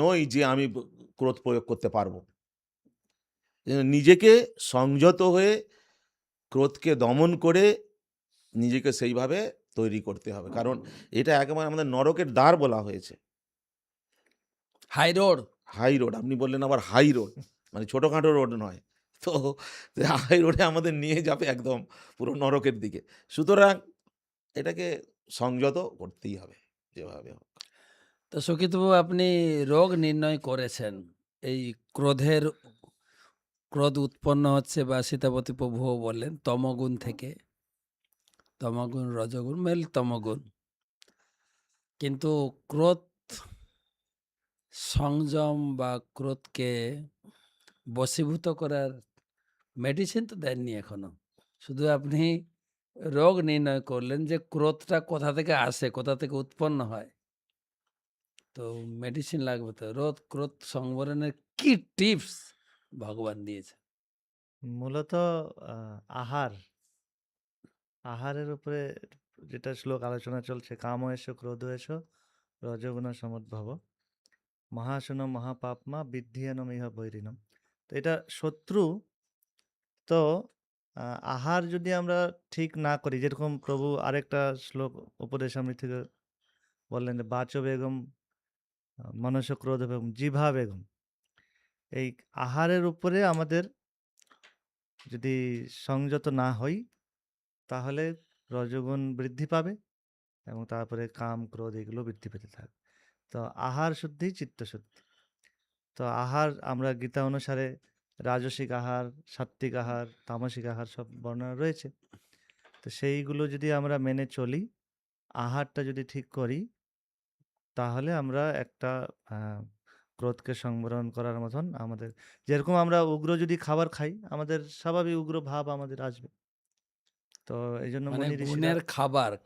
নই যে আমি ক্রোধ প্রয়োগ করতে পারবো। নিজেকে সংযত হয়ে ক্রোধকে দমন করে নিজেকে সেইভাবে তৈরি করতে হবে। কারণ এটা একেবারে আমাদের নরকের দ্বার বলা হয়েছে। High road. হাই রোড, আপনি বললেন আবার হাই রোড, মানে ছোটখাটো রোড নয়। তো হাই রোডে আমাদের নিয়ে যাবে একদম পুরো নরকের দিকে। সুতরাং এটাকে সংযত করতেই হবে যেভাবে হোক। তো সুকিতবাবু, আপনি রোগ নির্ণয় করেছেন এই ক্রোধ উৎপন্ন হচ্ছে, বা সীতাপতি প্রভুও বললেন তমগুণ থেকে, তমগুণ রজগুণ মেল তমগুণ। কিন্তু ক্রোধ সংযম বা ক্রোধকে বশীভূত করার মেডিসিন তো দেননি এখনো। শুধু আপনি রোগ নির্ণয় করলেন যে ক্রোধটা কোথা থেকে আসে, কোথা থেকে উৎপন্ন হয়। তো মেডিসিন লাগবে তো। ক্রোধ সংবরণের কি টিপস ভগবান দিয়েছে? মূলত আহার, আহারের উপরে যেটা শ্লোক আলোচনা চলছে, কাম এসো ক্রোধ এসো রজগুণ সমুদ্ভব মহাশূন্য মহাপাপমা বিদ্ধিয়ানম ইহ বৈরিণম। তো এটা শত্রু। তো আহার যদি আমরা ঠিক না করি, যেরকম প্রভু আরেকটা শ্লোক উপদেশ আমি থেকে বললেন যে বাচ বেগম মনস ক্রোধ বেগম জিভা বেগম। এই আহারের উপরে আমাদের যদি সংযত না হই, তাহলে রজগুণ বৃদ্ধি পাবে এবং তারপরে কাম ক্রোধ এগুলো বৃদ্ধি পেতে থাকবে। তো আহার শুদ্ধি চিত্তশুদ্ধি। তো আহার আমরা গীতা অনুসারে রাজসিক আহার, সাত্ত্বিক আহার, তামসিক আহার সব বর্ণনা রয়েছে। তো সেইগুলো যদি আমরা মেনে চলি, আহারটা যদি ঠিক করি, তাহলে আমরা একটা ক্রোধকে সংবরণ করার মতন আমাদের, যেরকম আমরা উগ্র যদি খাবার খাই, আমাদের স্বাভাবিক উগ্র ভাব আমাদের আসবে। তো এই জন্য মানে মুনি ঋষিরা, গুণের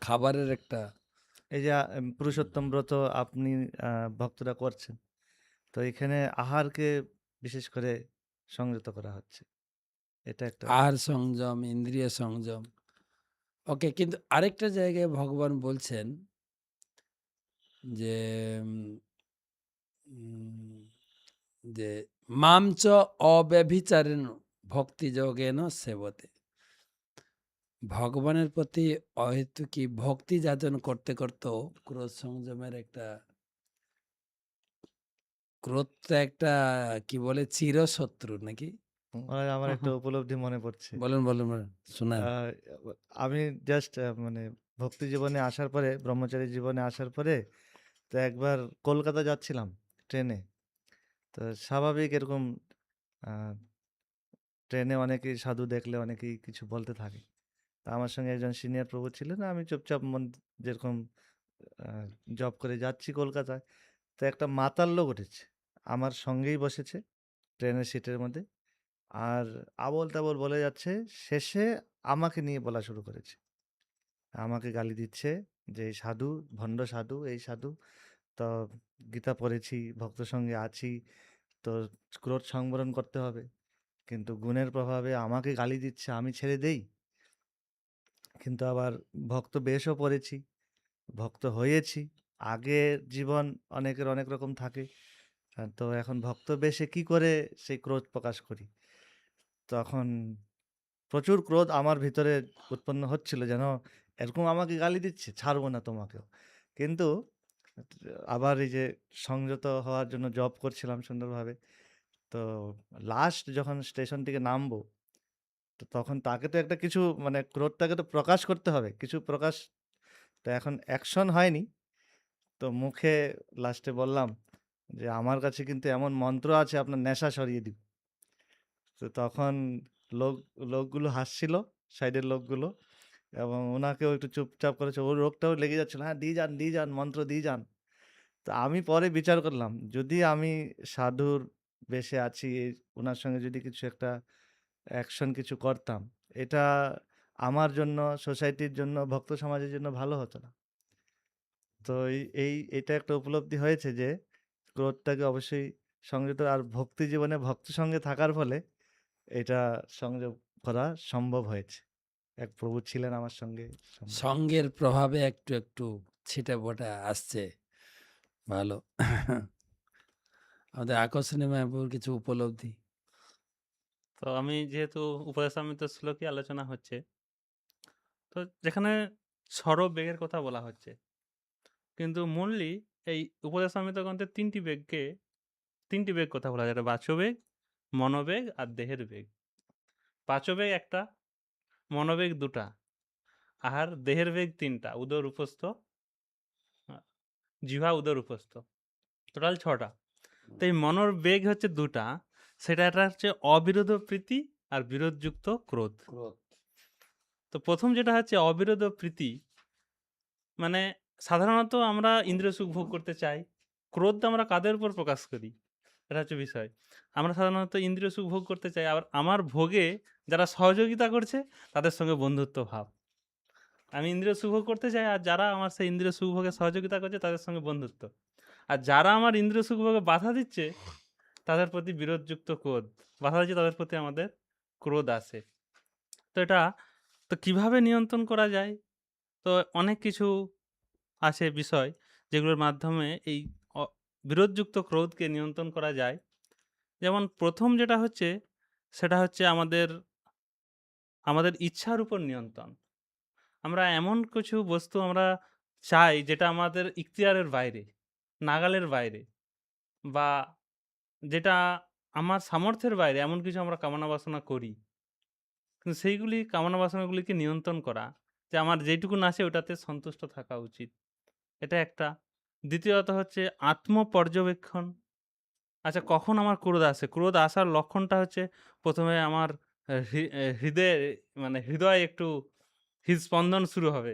খাবারের একটা এই যে পুরুষোত্তম ব্রত আপনি ভক্তরা করছেন, তো এখানে আহারকে বিশেষ করে সংযত করা হচ্ছে। এটা একটা আহার সংযম, ইন্দ্রিয় সংযম। ওকে, কিন্তু আরেকটা জায়গায় ভগবান বলছেন যে উম, যে মামচ অব্যভিচারেণ ভক্তি যোগেন সেবতে। ভগবানের প্রতি অহেতুকি ভক্তি যাচন করতে করতেও ক্রোধ সংযমের একটা, ক্রোধটা একটা কি বলে চিরশত্রু নাকি? আমার একটা উপলব্ধি মনে পড়ছে। বলেন বলেন বলেন, শোনান। আহ, আমি জাস্ট মানে ভক্তি জীবনে আসার পরে, ব্রহ্মচারী জীবনে আসার পরে, তো একবার কলকাতা যাচ্ছিলাম ট্রেনে। তো স্বাভাবিক এরকম আহ, ট্রেনে অনেকেই সাধু দেখলে অনেকেই কিছু বলতে থাকে। তা আমার সঙ্গে একজন সিনিয়র প্রভু ছিলেন, আমি চুপচাপ যেরকম জব করে যাচ্ছি কলকাতায়। তো একটা মাতাল লোক উঠেছে, আমার সঙ্গেই বসেছে ট্রেনের সিটের মধ্যে, আর আবোল তাবোল বলে যাচ্ছে। শেষে আমাকে নিয়ে বলা শুরু করেছে, আমাকে গালি দিচ্ছে যে এই সাধু, ভণ্ড সাধু, এই সাধু। তো গীতা পড়েছি, ভক্ত সঙ্গে আছি, তো ক্রোধ সংবরণ করতে হবে, কিন্তু গুণের প্রভাবে আমাকে গালি দিচ্ছে, আমি ছেড়ে দেই। কিন্তু আবার ভক্ত বেশও পড়েছি, ভক্ত হয়েছি। আগের জীবন অনেকের অনেক রকম থাকে। তো এখন ভক্ত বেশে কি করে সেই ক্রোধ প্রকাশ করি? তখন প্রচুর ক্রোধ আমার ভিতরে উৎপন্ন হচ্ছিল, যেন এরকম আমাকে গালি দিচ্ছে, ছাড়বো না তোমাকেও। কিন্তু আবার এই যে সংযত হওয়ার জন্য জব করছিলাম সুন্দরভাবে। তো লাস্ট যখন স্টেশন থেকে নামবো, তো তখন তাকে তো একটা কিছু, মানে ক্রোধটাকে তো প্রকাশ করতে হবে, কিছু প্রকাশ। তো এখন অ্যাকশন হয়নি, তো মুখে লাস্টে বললাম যে আমার কাছে কিন্তু এমন মন্ত্র আছে, আপনার নেশা সরিয়ে দিব। তো তখন লোক লোকগুলো হাসছিল, সাইডের লোকগুলো, এবং ওনাকেও একটু চুপচাপ করেছে। ওর রোগটাও লেগে যাচ্ছিল, হ্যাঁ দিয়ে যান মন্ত্র দিয়ে যান। তো আমি পরে বিচার করলাম, যদি আমি সাধুর বেশে আছি, ওনার সঙ্গে যদি কিছু একটা অ্যাকশন কিছু করতাম, এটা আমার জন্য, সোসাইটির জন্য, ভক্ত সমাজের জন্য ভালো হতো না। তো এটা একটা উপলব্ধি হয়েছে যে ক্রোধটাকে অবশ্যই সংযত, আর ভক্তি জীবনে ভক্ত সঙ্গে থাকার ফলে এটা সংযম করা সম্ভব হয়েছে। এক প্রভু ছিলেন আমার সঙ্গে সম্ভব। সঙ্গের প্রভাবে একটু একটু ছিটেফোঁটা আসছে। ভালো। আমাদের আকর্ষণীয় মায়াপুর কিছু উপলব্ধি। তো আমি যেহেতু উপদেশামৃত শ্লোকই আলোচনা হচ্ছে, তো যেখানে বেগের কথা বলা হচ্ছে, কিন্তু মূললি এই উপদেশামৃত গ্রন্থে ৩টি বেগ কথা বলা যায়। একটা বাচবেগ, মনোবেগ আর দেহের বেগ। বাচবেগ একটা, মনোবেগ ২টা, আর দেহের বেগ ৩টা, উদর উপস্থ, জিহ্বা উদর উপস্থ, টোটাল ৬টা। তো এই মনর বেগ হচ্ছে ২টা, সেটা একটা হচ্ছে অবিরোধ প্রীতি আর বিরোধযুক্ত ক্রোধ। তো প্রথম যেটা হচ্ছে অবিরোধ প্রীতি, মানে সাধারণত আমরা ইন্দ্রিয় সুখ ভোগ করতে চাই। ক্রোধ আমরা কাদের উপর প্রকাশ করি? এটা হচ্ছে বিষয়। আমরা সাধারণত ইন্দ্রিয় সুখ ভোগ করতে চাই, আবার আমার ভোগে যারা সহযোগিতা করছে তাদের সঙ্গে বন্ধুত্ব ভাব। আমি ইন্দ্রিয় সুখ ভোগ করতে চাই, আর যারা আমার সেই ইন্দ্রিয় সুখ ভোগে সহযোগিতা করছে তাদের সঙ্গে বন্ধুত্ব। আর যারা আমার ইন্দ্রিয় সুখ ভোগে বাধা দিচ্ছে তাদের প্রতি বিরোধযুক্ত ক্রোধ। বাধা দিচ্ছে তাদের প্রতি আমাদের ক্রোধ আসে। তো এটা তো কিভাবে নিয়ন্ত্রণ করা যায়? তো অনেক কিছু আছে বিষয় যেগুলোর মাধ্যমে এই বিরোধযুক্ত ক্রোধকে নিয়ন্ত্রণ করা যায়। যেমন প্রথম যেটা হচ্ছে, সেটা হচ্ছে আমাদের ইচ্ছার উপর নিয়ন্ত্রণ। আমরা এমন কিছু বস্তু আমরা চাই যেটা আমাদের ইখতিয়ারের বাইরে, নাগালের বাইরে, বা যেটা আমার সামর্থ্যের বাইরে, এমন কিছু আমরা কামনা বাসনা করি। কিন্তু সেইগুলি কামনা বাসনাগুলিকে নিয়ন্ত্রণ করা, যে আমার যেটুকুন আছে ওটাতে সন্তুষ্ট থাকা উচিত। এটা একটা। দ্বিতীয়ত হচ্ছে আত্মপর্যবেক্ষণ। আচ্ছা, কখন আমার ক্রোধ আসে? ক্রোধ আসার লক্ষণটা হচ্ছে, প্রথমে আমার হৃদয়ে, মানে হৃদয়ে একটু হৃদস্পন্দন শুরু হবে।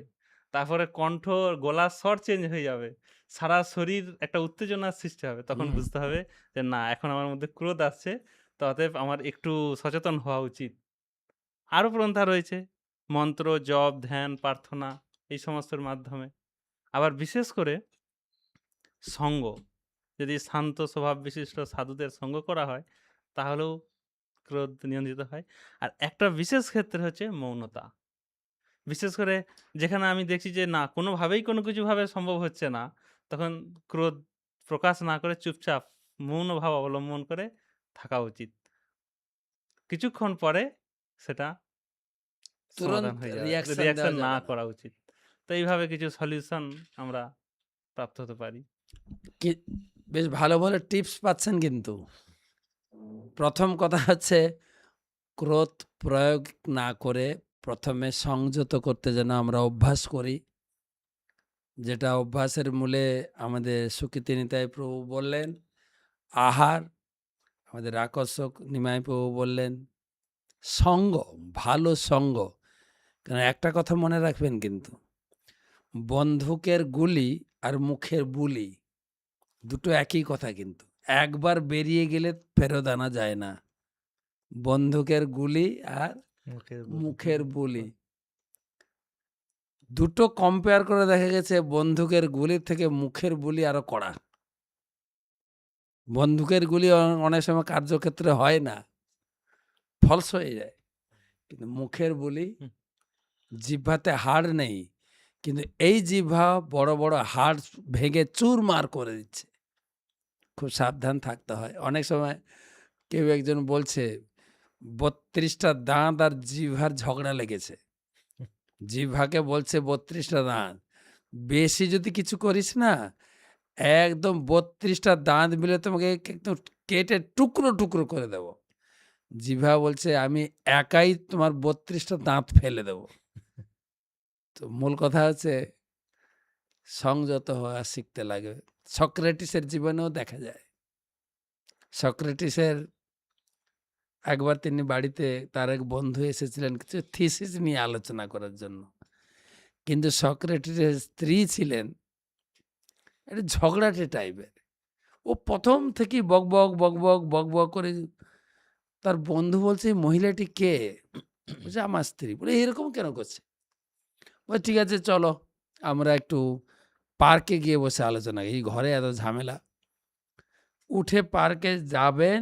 তারপরে কণ্ঠ, গলার স্বর চেঞ্জ হয়ে যাবে। সারা শরীর একটা উত্তেজনার সৃষ্টি হবে। তখন হুম। বুঝতে হবে যে না, এখন আমার মধ্যে ক্রোধ আসছে, তো অতএব আমার একটু সচেতন হওয়া উচিত। আরও প্রন্থা রয়েছে, মন্ত্র, জপ, ধ্যান, প্রার্থনা, এই সমস্তর মাধ্যমে। আবার বিশেষ করে সঙ্গ, যদি শান্ত স্বভাব বিশিষ্ট সাধুদের সঙ্গ করা হয়, তাহলেও ক্রোধ নিয়ন্ত্রিত হয়। আর একটা বিশেষ ক্ষেত্রে হচ্ছে মৌনতা। বিশেষ করে যেখানে আমি দেখছি যে না, কোনোভাবেই কোনো কিছুভাবে সম্ভব হচ্ছে না, তখন ক্রোধ প্রকাশ না করে চুপচাপ মৌন ভাব অবলম্বন করে থাকা উচিত। কিছুক্ষণ পরে সেটা সমাধান তুরন্ত হয়ে যাবে। রিঅ্যাকশন দেওয়া রিঅ্যাকশন না যাবে না। করা উচিত। তো এইভাবে কিছু সলিউশন আমরা প্রাপ্ত হতে পারি। কি বেশ ভালো ভালো টিপস পাচ্ছেন কিন্তু। প্রথম কথা হচ্ছে ক্রোধ প্রয়োগ না করে প্রথমে সংযত করতে যেন আমরা অভ্যাস করি। যেটা অভ্যাসের মূলে আমাদের সুকৃতি নিতাই প্রভু বললেন, আহার, আমাদের আকর্ষক নিমাই প্রভু বললেন, সঙ্গ, ভালো সঙ্গ। কারণ একটা কথা মনে রাখবেন কিন্তু, বন্দুকের গুলি আর মুখের বুলি দুটো একই কথা কিন্তু। একবার বেরিয়ে গেলে ফেরত আনা যায় না। বন্দুকের গুলি আর মুখের বুলি। মুখের বুলি। দুটো কম্পেয়ার করে দেখা গেছে বন্দুকের গুলির থেকে মুখের বুলি আরো কড়া। বন্দুকের গুলি অনেক সময় কার্যক্ষেত্রে হয় না, ফলস হয়ে যায়। কিন্তু মুখের বুলি, হুম। জিহ্বাতে হাড় নেই, কিন্তু এই জিহ্বা বড় বড় হাড় ভেঙে চুরমার করে দিচ্ছে। খুব সাবধান থাকতে হয়। অনেক সময় কেউ একজন বলছে ৩২টা দাঁত আর জিহ্বার ঝগড়া লেগেছে। জিহ্বাকে বলছে ৩২টা দাঁত, বেশি যদি কিছু করিস না, একদম ৩২টা দাঁত মিলে তোমাকে একদম কেটে টুকরো টুকরো করে দেব। জিহ্বা বলছে আমি একাই তোমার ৩২টা দাঁত ফেলে দেব। তো মূল কথা হচ্ছে সংযত হওয়া শিখতে লাগে। সক্রেটিসের জীবনেও দেখা যায়। সক্রেটিসের একবার তিনি বাড়িতে, তার এক বন্ধু এসেছিলেন কিছু থিসিস নিয়ে আলোচনা করার জন্য। কিন্তু সক্রেটিসের স্ত্রী ছিলেন একটা ঝগড়াটে টাইপের। ও প্রথম থেকেই বকবক বকবক বকবক করে। তার বন্ধু বলছে, "এই মহিলাটি কে?" বলছে, "আমার স্ত্রী।" বলে, "এরকম কেন করছে?" বলে, "ঠিক আছে চলো আমরা একটু পার্কে গিয়ে বসে আলোচনা, এই ঘরে এত ঝামেলা।" উঠে পার্কে যাবেন,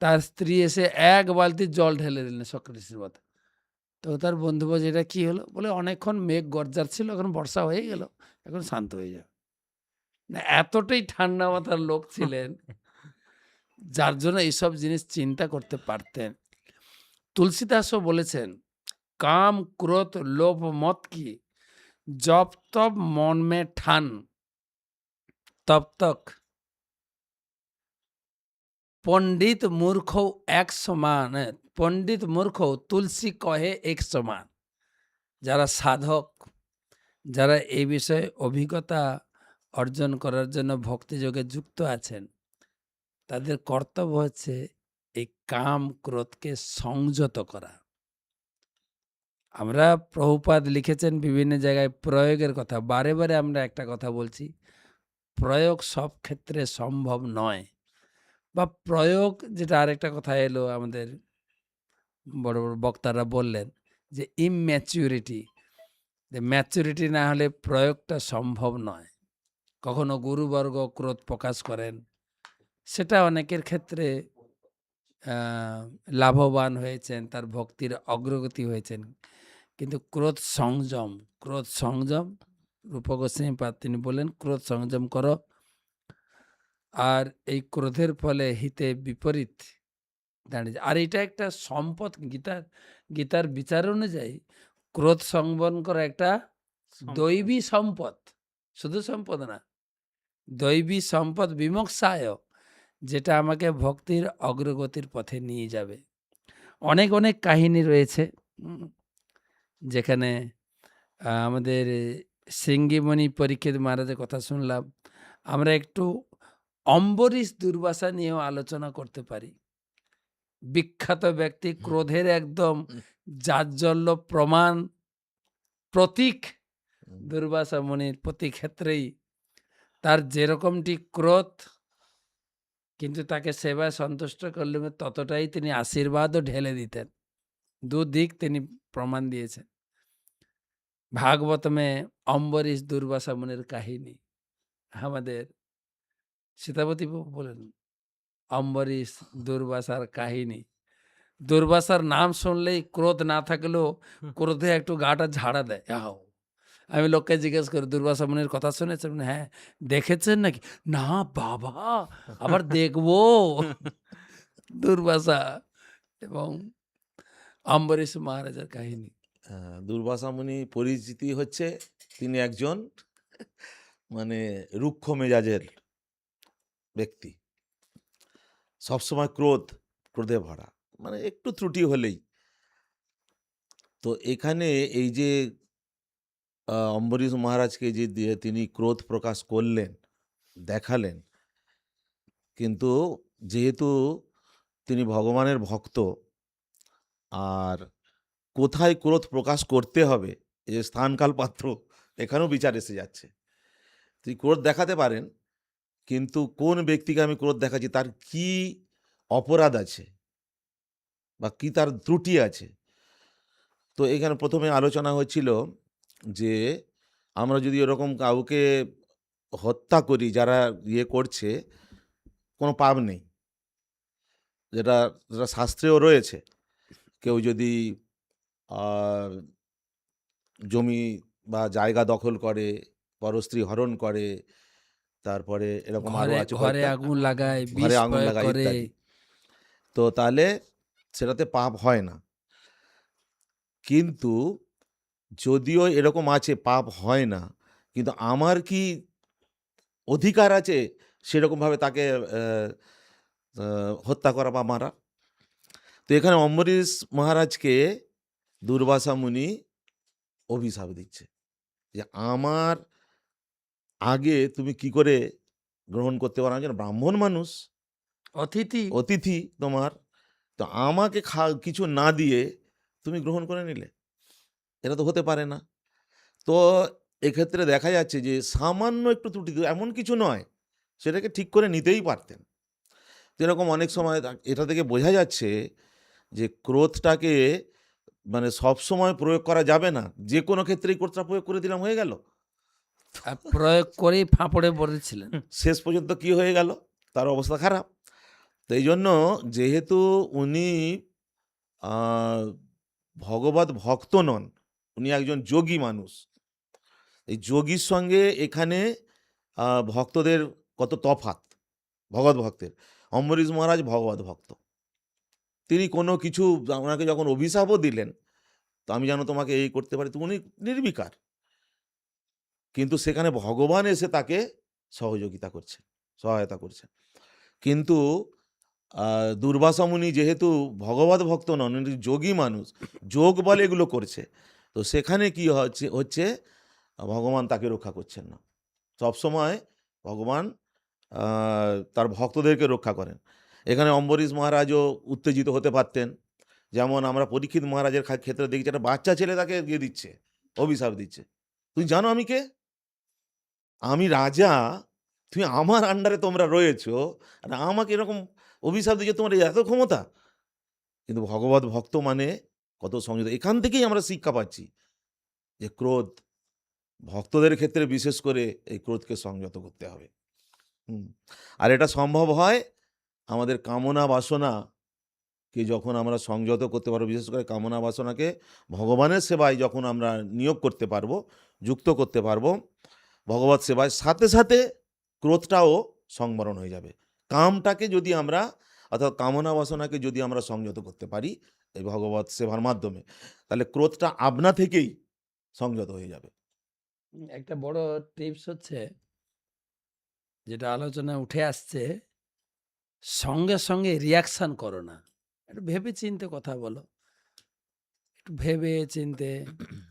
তার স্ত্রী এসে এক বালতি জল ঢেলে দিলেন সক্রেটিসের মাথায়। তো তার বন্ধু বলছে, এটা কি হলো? বলে, অনেকক্ষণ মেঘ গর্জার ছিল, এখন বর্ষা হয়ে গেল, এখন শান্ত হয়ে যাবে। না, এতটাই ঠান্ডা মাথার লোক ছিলেন, যার জন্য এইসব জিনিস চিন্তা করতে পারতেন। তুলসীদাসও বলেছেন, কাম ক্রোধ লোভ মত কি जब तब मन में ठान तब तक पंडित मूर्ख एक समान, पंडित मूर्ख तुलसी कहे एक समान। যারা সাধক, যারা এই বিষয়ে অভিজ্ঞতা অর্জন করার জন্য ভক্তিযোগে যুক্ত আছেন, তাদের কর্তব্য হচ্ছে এই কাম ক্রোধকে সংযত করা। আমরা প্রভুপাদ লিখেছেন বিভিন্ন জায়গায় প্রয়োগের কথা, বারে বারে আমরা একটা কথা বলছি, প্রয়োগ সব ক্ষেত্রে সম্ভব নয়। বা প্রয়োগ, যেটা আরেকটা কথা এলো, আমাদের বড় বড় বক্তারা বললেন যে ইম্যাচুরিটি, যে ম্যাচুরিটি না হলে প্রয়োগটা সম্ভব নয়। কখনো গুরুবর্গ ক্রোধ প্রকাশ করেন, সেটা অনেকের ক্ষেত্রে লাভবান হয়েছেন, তার ভক্তির অগ্রগতি হয়েছেন। কিন্তু ক্রোধ সংযম, ক্রোধ সংযম, রূপ গোস্বামীপাদ তিনি বললেন ক্রোধ সংযম করো। আর এই ক্রোধের ফলে হিতে বিপরীত দাঁড়িয়ে, আর এটা একটা সম্পদ। গীতার বিচার অনুযায়ী ক্রোধ সংবরণ করা একটা দৈবী সম্পদ, শুধু সম্পদ না, দৈবী সম্পদ বিমোক্ষায়, যেটা আমাকে ভক্তির অগ্রগতির পথে নিয়ে যাবে। অনেক অনেক কাহিনী রয়েছে, যেখানে আমাদের সিঙ্গিমণি পরীক্ষিত মহারাজের কথা শুনলাম। আমরা একটু অম্বরীশ দুর্বাসা নিয়েও আলোচনা করতে পারি। বিখ্যাত ব্যক্তি, ক্রোধের একদম জাজ্জল্য প্রমাণ, প্রতীক দুর্বাসা মুনির। প্রতি ক্ষেত্রেই তার যেরকমটি ক্রোধ, কিন্তু তাকে সেবায় সন্তুষ্ট করলে ততটাই তিনি আশীর্বাদও ঢেলে দিতেন। দুদিক তিনি প্রমাণ দিয়েছেন। ভাগবতমে অম্বরীশ দুর্বাসা মুনির কাহিনী, আমাদের সীতাপতি বলেন অম্বরীশ দুর্বাসার কাহিনী। দুর্বাসার নাম শুনলেই ক্রোধ না থাকলেও ক্রোধে একটু গাটা ঝাড়া দেয়। আমি লোককে জিজ্ঞেস করি, দুর্বাসা মুনির কথা শুনেছেন? হ্যাঁ। দেখেছেন নাকি? না বাবা, আবার দেখবো। দুর্বাসা এবং অম্বরীশ মহারাজের কাহিনী। দুর্বাসা মুনি পরিচিতি হচ্ছে তিনি একজন মানে রুক্ষ মেজাজের ব্যক্তি, সবসময় ক্রোধে ভরা, মানে একটু ত্রুটি হলেই। তো এখানে এই যে অম্বরীশ মহারাজকে যে দিয়ে তিনি ক্রোধ প্রকাশ করলেন, দেখালেন, কিন্তু যেহেতু তিনি ভগবানের ভক্ত, আর কোথায় ক্রোধ প্রকাশ করতে হবে, এই যে স্থানকাল পাত্র, এখানেও বিচার এসে যাচ্ছে। তিনি ক্রোধ দেখাতে পারেন, কিন্তু কোন ব্যক্তিকে আমি ক্রোধ দেখাচ্ছি, তার কি অপরাধ আছে বা কি তার ত্রুটি আছে। তো এখানে প্রথমে আলোচনা হচ্ছিল যে আমরা যদি এরকম কাউকে হত্যা করি, যারা করছে, কোনো পাপ নেই, যেটা শাস্ত্রেও রয়েছে। কেউ যদি জমি বা জায়গা দখল করে, পরস্ত্রী হরণ করে, তারপরে এরকম আরো আছে, ঘরে আগুন লাগায়, ঘরে আগুন লাগায় ইত্যাদি, তো তাহলে সেটাতে পাপ হয় না। কিন্তু যদিও এরকম আছে পাপ হয় না, কিন্তু আমার কি অধিকার আছে সেরকমভাবে তাকে হত্যা করা বা মারা? তো এখানে অম্বরীশ মহারাজকে দুর্বাসা মুনি অভিশাপ দিচ্ছে যে আমার আগে তুমি কি করে গ্রহণ করতে পারো? একজন ব্রাহ্মণ মানুষ, অতিথি তোমার, তো আমাকে কিছু না দিয়ে তুমি গ্রহণ করে নিলে, এটা তো হতে পারে না। তো এক্ষেত্রে দেখা যাচ্ছে যে সামান্য একটু ত্রুটি, এমন কিছু নয়, সেটাকে ঠিক করে নিতেই পারতেন। যেরকম অনেক সময় এটা থেকে বোঝা যাচ্ছে যে ক্রোধটাকে মানে সব সময় প্রয়োগ করা যাবে না, যে কোনো ক্ষেত্রেই ক্রোধটা প্রয়োগ করে দিলাম, হয়ে গেল, প্রয়োগ করেই ফাঁপড়ে পড়েছিলেন। শেষ পর্যন্ত কি হয়ে গেল, তার অবস্থা খারাপ। তো এই জন্য যেহেতু উনি ভগবত ভক্ত নন, উনি একজন যোগী মানুষ। এই যোগীর সঙ্গে এখানে ভক্তদের কত তফাৎ, ভগবত ভক্তের। অম্বরীশ মহারাজ ভগবত ভক্ত, তিনি কোনো কিছু ওনাকে যখন অভিশাপও দিলেন, তো আমি যেন তোমাকে এই করতে পারি, তো উনি নির্বিকার, কিন্তু সেখানে ভগবান এসে তাকে সহযোগিতা করছেন, সহায়তা করছেন। কিন্তু দুর্বাসা মুনি যেহেতু ভগবত ভক্ত নন, উনি যোগী মানুষ, যোগ বলে এগুলো করছে, তো সেখানে কি হচ্ছে ভগবান তাকে রক্ষা করছেন না। সবসময় ভগবান তার ভক্তদেরকে রক্ষা করেন। এখানে অম্বরীশ মহারাজও উত্তেজিত হতে পারতেন, যেমন আমরা পরীক্ষিত মহারাজের ক্ষেত্রে দেখছি একটা বাচ্চা ছেলে তাকে দিয়ে দিচ্ছে, অভিশাপ দিচ্ছে, তুই জানো আমি কে, আমি রাজা, তুমি আমার আন্ডারে তোমরা রয়েছো, আর আমাকে এরকম অভিশাপ দিচ্ছে, তোমার এত ক্ষমতা। কিন্তু ভগবত ভক্ত মানে কত সংযত। এখান থেকেই আমরা শিক্ষা পাচ্ছি যে ক্রোধ, ভক্তদের ক্ষেত্রে বিশেষ করে এই ক্রোধকে সংযত করতে হবে। আর এটা সম্ভব হয় আমাদের কামনা বাসনাকে যখন আমরা সংযত করতে পারবো, বিশেষ করে কামনা বাসনাকে ভগবানের সেবায় যখন আমরা নিয়োগ করতে পারবো, যুক্ত করতে পারবো ভগবত সেবায়, সাথে সাথে ক্রোধটাও সংবরণ হয়ে যাবে। কামটাকে যদি আমরা, অর্থাৎ কামনা বাসনাকে যদি আমরা সংযত করতে পারি এই ভগবত সেবার মাধ্যমে, তাহলে ক্রোধটা আপনা থেকেই সংযত হয়ে যাবে। একটা বড় টিপস হচ্ছে, যেটা আলোচনায় উঠে আসছে, সঙ্গে সঙ্গে রিয়াকশন করো না, একটু ভেবে চিনতে কথা বলো, একটু ভেবে চিনতে।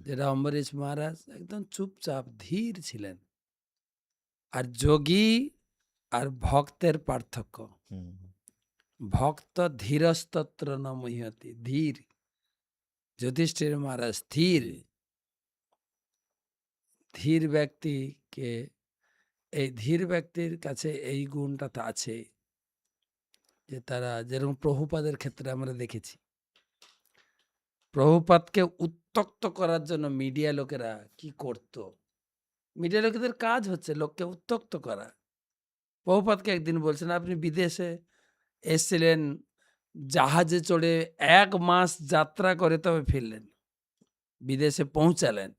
যেটা অম্বরীশ মহারাজ একদম চুপচাপ ধীর ছিলেন। আর যোগী আর ভক্তের পার্থক্য, হুম, ভক্ত ধীরস্তত্র ন মুহ্যতি, ধীর। যুধিষ্ঠির মহারাজ স্থির, ধীর ব্যক্তিকে, এই ধীর ব্যক্তির কাছে এই গুণটা তো আছে, যে তারা যেরকম প্রভুপাদের ক্ষেত্রে আমরা দেখেছি, প্রভুপাদকে উত্ত্যক্ত করার জন্য মিডিয়া লোকেরা কি করত, মিডিয়া লোকেদের কাজ হচ্ছে লোককে উত্ত্যক্ত করা। প্রভুপাদকে একদিন বলছেন, আপনি বিদেশে এসেছিলেন জাহাজে চড়ে 1 মাস যাত্রা করে তবে ফিরলেন, বিদেশে পৌঁছালেন,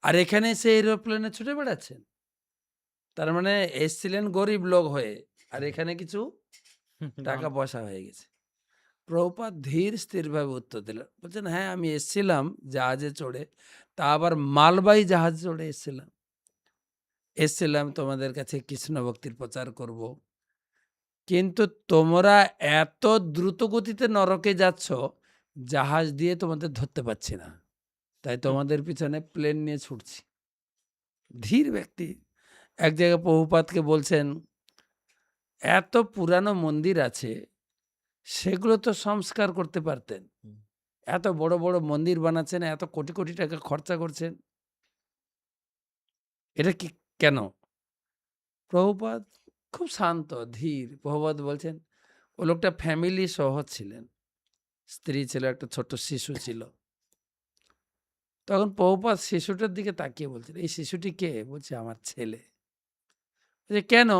আর এখানে এসে এরোপ্লেনে ছুটে বেড়াচ্ছেন। তার মানে এসছিলেন গরিব লোক হয়ে, আর এখানে কিছু টাকা পয়সা হয়ে গেছে। প্রভুপাদ ধীর স্থিরভাবে উত্তর দিলেন, বলছেন, হ্যাঁ আমি এসছিলাম জাহাজে চড়ে, তা আবার মালবাহী জাহাজ চড়ে এসছিলাম তোমাদের কাছে কৃষ্ণ ভক্তির প্রচার করব, কিন্তু তোমরা এত দ্রুত গতিতে নরকে যাচ্ছ, জাহাজ দিয়ে তোমাদের ধরতে পারছি না, তাই তোমাদের পিছনে প্লেন নিয়ে ছুটছি। ধীর ব্যক্তি। এক জায়গায় প্রভুপাদকে বলছেন, এত পুরানো মন্দির আছে, সেগুলো তো সংস্কার করতে পারতেন, এত বড় বড় মন্দির বানাচ্ছেন, এত কোটি কোটি টাকা খরচা করছেন, এটা কি কেন? প্রভুপাদ খুব শান্ত ধীর। প্রভুপাদ বলছেন, ও লোকটা ফ্যামিলি সহ ছিলেন, স্ত্রী ছিল, একটা ছোট্ট শিশু ছিল। তখন প্রভুপাদ শিশুটার দিকে তাকিয়ে বলছেন, এই শিশুটি কে? বলছে, আমার ছেলে। বলছে, কেন?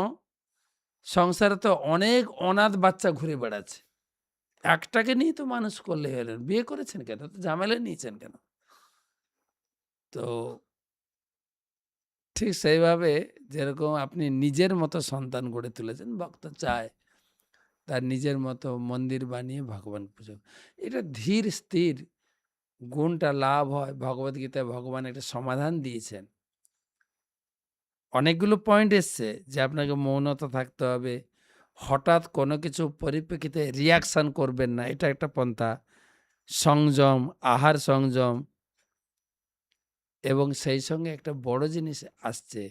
সংসারে তো অনেক অনাথ বাচ্চা ঘুরে বেড়াচ্ছে, একটাকে নিয়ে তো মানুষ করলে হলেন, বিয়ে করেছেন কেন, তো ঝামেলা নিয়েছেন কেন? তো ঠিক সেইভাবে যেরকম আপনি নিজের মতো সন্তান গড়ে তুলেছেন, ভক্ত চায় তার নিজের মতো মন্দির বানিয়ে ভগবান পুজো, এটা ধীর স্থির গুণটা লাভ হয়। ভগবদ্গীতায় ভগবান একটা সমাধান দিয়েছেন, অনেকগুলো পয়েন্ট এসছে যে আপনাকে মৌনতা থাকতে হবে, হঠাৎ কোনো কিছু পরিপ্রেক্ষিতে রিয়াকশান করবেন না, এটা একটা পন্থা। সংযম, আহার সংযম, এবং সেই সঙ্গে একটা বড় জিনিস আসছে,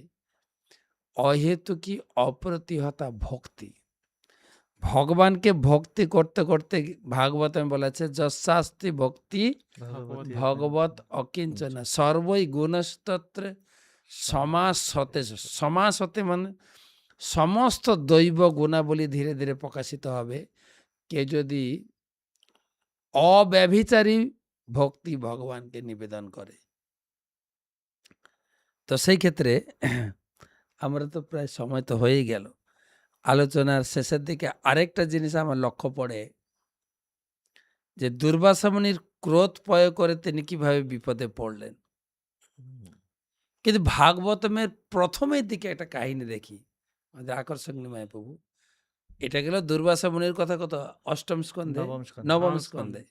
অহেতুকি অপ্রতিহতা ভক্তি। ভগবানকে ভক্তি করতে করতে ভাগবতে বলেছে, যশাস্তি ভক্তি ভগবত অকিঞ্চনা সর্বই গুণস্তত্রে সমাসতে। সমাসতে মানে সমস্ত দৈব গুণাবলী ধীরে ধীরে প্রকাশিত হবে কেউ যদি অব্যভিচারী ভক্তি ভগবানকে নিবেদন করে। তো সেই ক্ষেত্রে আমরা তো প্রায় সময় তো হয়েই গেল, আলোচনার শেষের দিকে আরেকটা জিনিস আমার লক্ষ্য পড়ে যে দুর্বাসা মুনির ক্রোধ প্রয়োগ করে তিনি কিভাবে বিপদে পড়লেন। কিন্তু ভাগবতমের প্রথমের দিকে একটা কাহিনী দেখি আমাদের আকর্ষণ নিমায় প্রভু, এটা গেল দুর্বাসা মুনির কথা কত অষ্টম স্কন্ধে, নবম স্কন্ধে। নবম নবম স্কন্ধে। স্কন্ধে।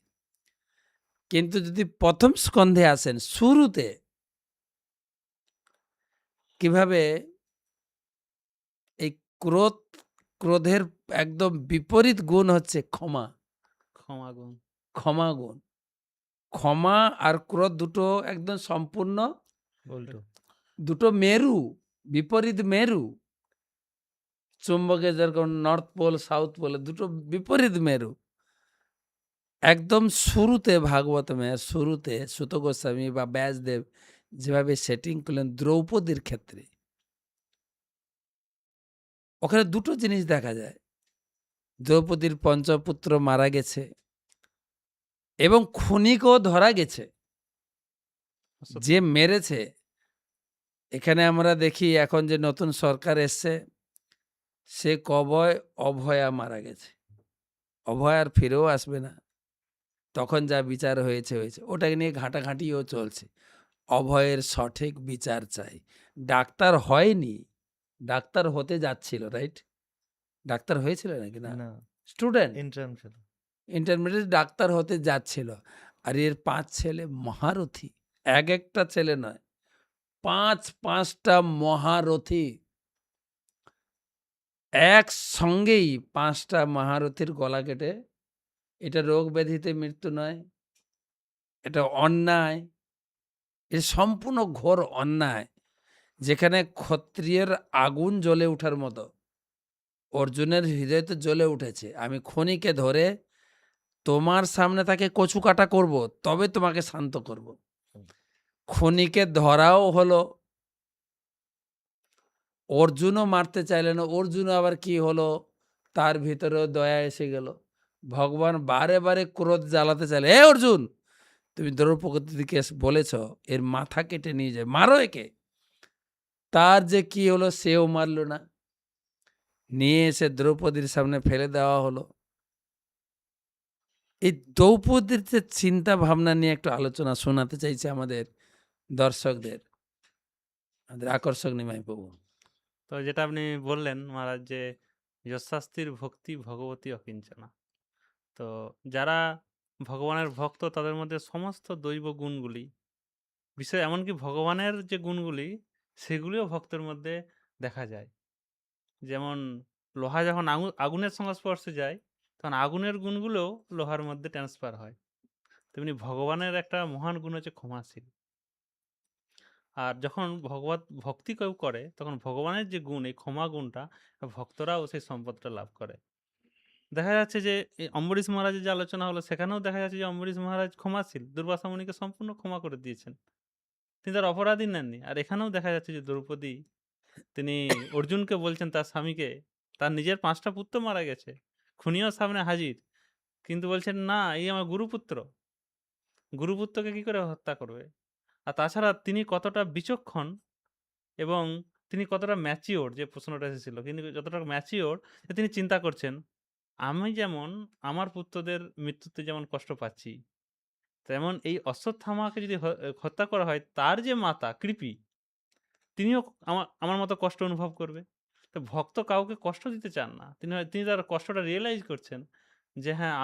কিন্তু যদি প্রথম স্কন্ধে আসেন শুরুতে কিভাবে এই ক্রোধের একদম বিপরীত গুণ হচ্ছে ক্ষমা, ক্ষমা গুণ। ক্ষমা গুণ। ক্ষমা আর ক্রোধ দুটো একদম সম্পূর্ণ উল্টো। দুটো মেরু, বিপরীত মেরু। চুম্বকে যেরকম নর্থ পোল সাউথ পোলে দুটো বিপরীত মেরু। একদম শুরুতে ভাগবতমের শুরুতে সুত গোস্বামী বা ব্যাসদেব যেভাবে সেটিং করলেন দ্রৌপদীর ক্ষেত্রে, ওখানে দুটো জিনিস দেখা যায়। দ্রৌপদীর পঞ্চপুত্র মারা গেছে এবং খুনিকেও ধরা গেছে, যে মেরেছে। এখানে আমরা দেখি এখন যে নতুন সরকার এসছে, সে কবয় অভয়া মারা গেছে, অভয় আর ফিরেও আসবে না। তখন যা বিচার হয়েছে হয়েছে, ওটাকে নিয়ে ঘাঁটাঘাঁটিও চলছে। অভয়ের সঠিক বিচার চাই। ডাক্তার হয়নি, ডাক্তার হতে যাচ্ছিল, রাইট? ডাক্তার হয়েছিল নাকি না? না, স্টুডেন্ট ইন্টার্ন ছিল। ইন্টারমিডিয়েট ডাক্তার হতে যাচ্ছিল। আর এর 5 ছেলে মহারথী, এক একটা ছেলে নয়, 5টা মহারথী। একসঙ্গেই 5টা মহারথীর গলা কেটে, এটা রোগ ব্যাধিতে মৃত্যু নয়, এটা অন্যায়, এটা সম্পূর্ণ ঘোর অন্যায়। যেখানে ক্ষত্রিয়ের আগুন জ্বলে ওঠার মতো, অর্জুনের হৃদয় তো জ্বলে উঠেছে, আমি খনিকে ধরে তোমার সামনে তাকে কচু কাটা করব, তবে তোমাকে শান্ত করব। খনিকে ধরাও হলো, অর্জুনও মারতে চাইলে না, অর্জুন আবার কি হলো, তার ভিতরেও দয়া এসে গেল। ভগবান বারে বারে ক্রোধ জ্বালাতে চাইলে, এ অর্জুন, তুমি দ্রৌপদীকে বলেছ এর মাথা কেটে নিয়ে যায়, মারো একে। তার যে কি হলো, সেও মারল না, নিয়ে এসে দ্রৌপদীর সামনে ফেলে দেওয়া হলো। এই দ্রৌপদীর যে চিন্তা ভাবনা নিয়ে একটু আলোচনা শোনাতে চাইছে আমাদের দর্শকদের, আমাদের আকর্ষক নিমাই প্রভু। তো যেটা আপনি বললেন মহারাজ, যে যশাস্তির ভক্তি ভগবতী অকিঞ্চনা। তো যারা ভগবানের ভক্ত তাদের মধ্যে সমস্ত দৈব গুণগুলি, বিষয় এমনকি ভগবানের যে গুণগুলি সেগুলিও ভক্তের মধ্যে দেখা যায়। যেমন লোহা যখন আগুনের সংস্পর্শে যায়, তখন আগুনের গুণগুলোও লোহার মধ্যে ট্রান্সফার হয়। তেমনি ভগবানের একটা মহান গুণ হচ্ছে ক্ষমাশীল। আর যখন ভক্তি কেউ করে, তখন ভগবানের যে গুণ, এই ক্ষমা গুণটা, ভক্তরাও সেই সম্পদটা লাভ করে। দেখা যাচ্ছে যে এই অম্বরীশ মহারাজের যে আলোচনা হলো, সেখানেও দেখা যাচ্ছে যে অম্বরীশ মহারাজ ক্ষমাশীল, দুর্বাসা মুনিকে সম্পূর্ণ ক্ষমা করে দিয়েছেন, তিনি তার অপরাধী নেননি। আর এখানেও দেখা যাচ্ছে যে দ্রৌপদী, তিনি অর্জুনকে বলছেন তার স্বামীকে, তার নিজের 5টা পুত্র মারা গেছে, খুনিও সামনে হাজির, কিন্তু বলছেন না, এই আমার গুরুপুত্র, গুরুপুত্রকে কি করে হত্যা করবে। আর তাছাড়া তিনি কতটা বিচক্ষণ এবং তিনি কতটা ম্যাচিওর, যে প্রশ্নটা এসেছিল, কিন্তু যতটা ম্যাচিওর, যে তিনি চিন্তা করছেন, আমি যেমন আমার পুত্রদের মৃত্যুতে যেমন কষ্ট পাচ্ছি, তেমন এই অশ্বত্থামাকে যদি হত্যা করা হয়, তার যে মাতা কৃপি, তিনিও আমার মতো কষ্ট অনুভব করবে। তো ভক্ত কাউকে কষ্ট দিতে চান না, তিনি তার কষ্টটা রিয়েলাইজ করছেন যে হ্যাঁ,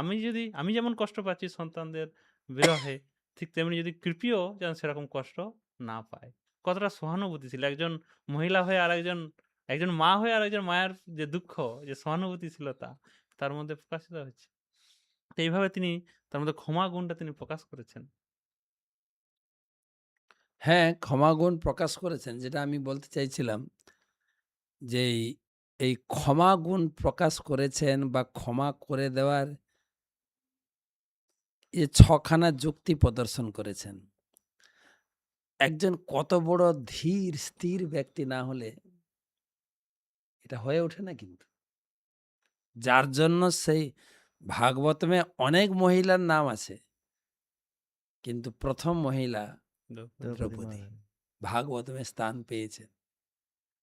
আমি যেমন কষ্ট পাচ্ছি সন্তানদের বিরহে, ঠিক তেমনি যদি কৃপিও যেন সেরকম কষ্ট না পায়। কতটা সহানুভূতি ছিল একজন মহিলা হয়ে, আর একজন মা হয়ে আর একজন মায়ের যে দুঃখ, যে সহানুভূতিশীলতা তার মধ্যে প্রকাশিত হচ্ছে। তো এইভাবে তিনি তার মধ্যে ক্ষমা গুণটা তিনি প্রকাশ করেছেন। হ্যাঁ, ক্ষমাগুণ প্রকাশ করেছেন। যেটা আমি বলতে চাইছিলাম যে এই ক্ষমাগুণ প্রকাশ করেছেন বা ক্ষমা করে দেওয়ার এই 6খানা যুক্তি প্রদর্শন করেছেন। একজন কত বড় ধীর স্থির ব্যক্তি না হলে এটা হয়ে ওঠে না কিন্তু। যার জন্য সেই ভাগবতমে অনেক মহিলার নাম আছে, কিন্তু প্রথম মহিলা দ্রৌপদী মহারানী। ভাগবতমে স্থান পেয়েছেন।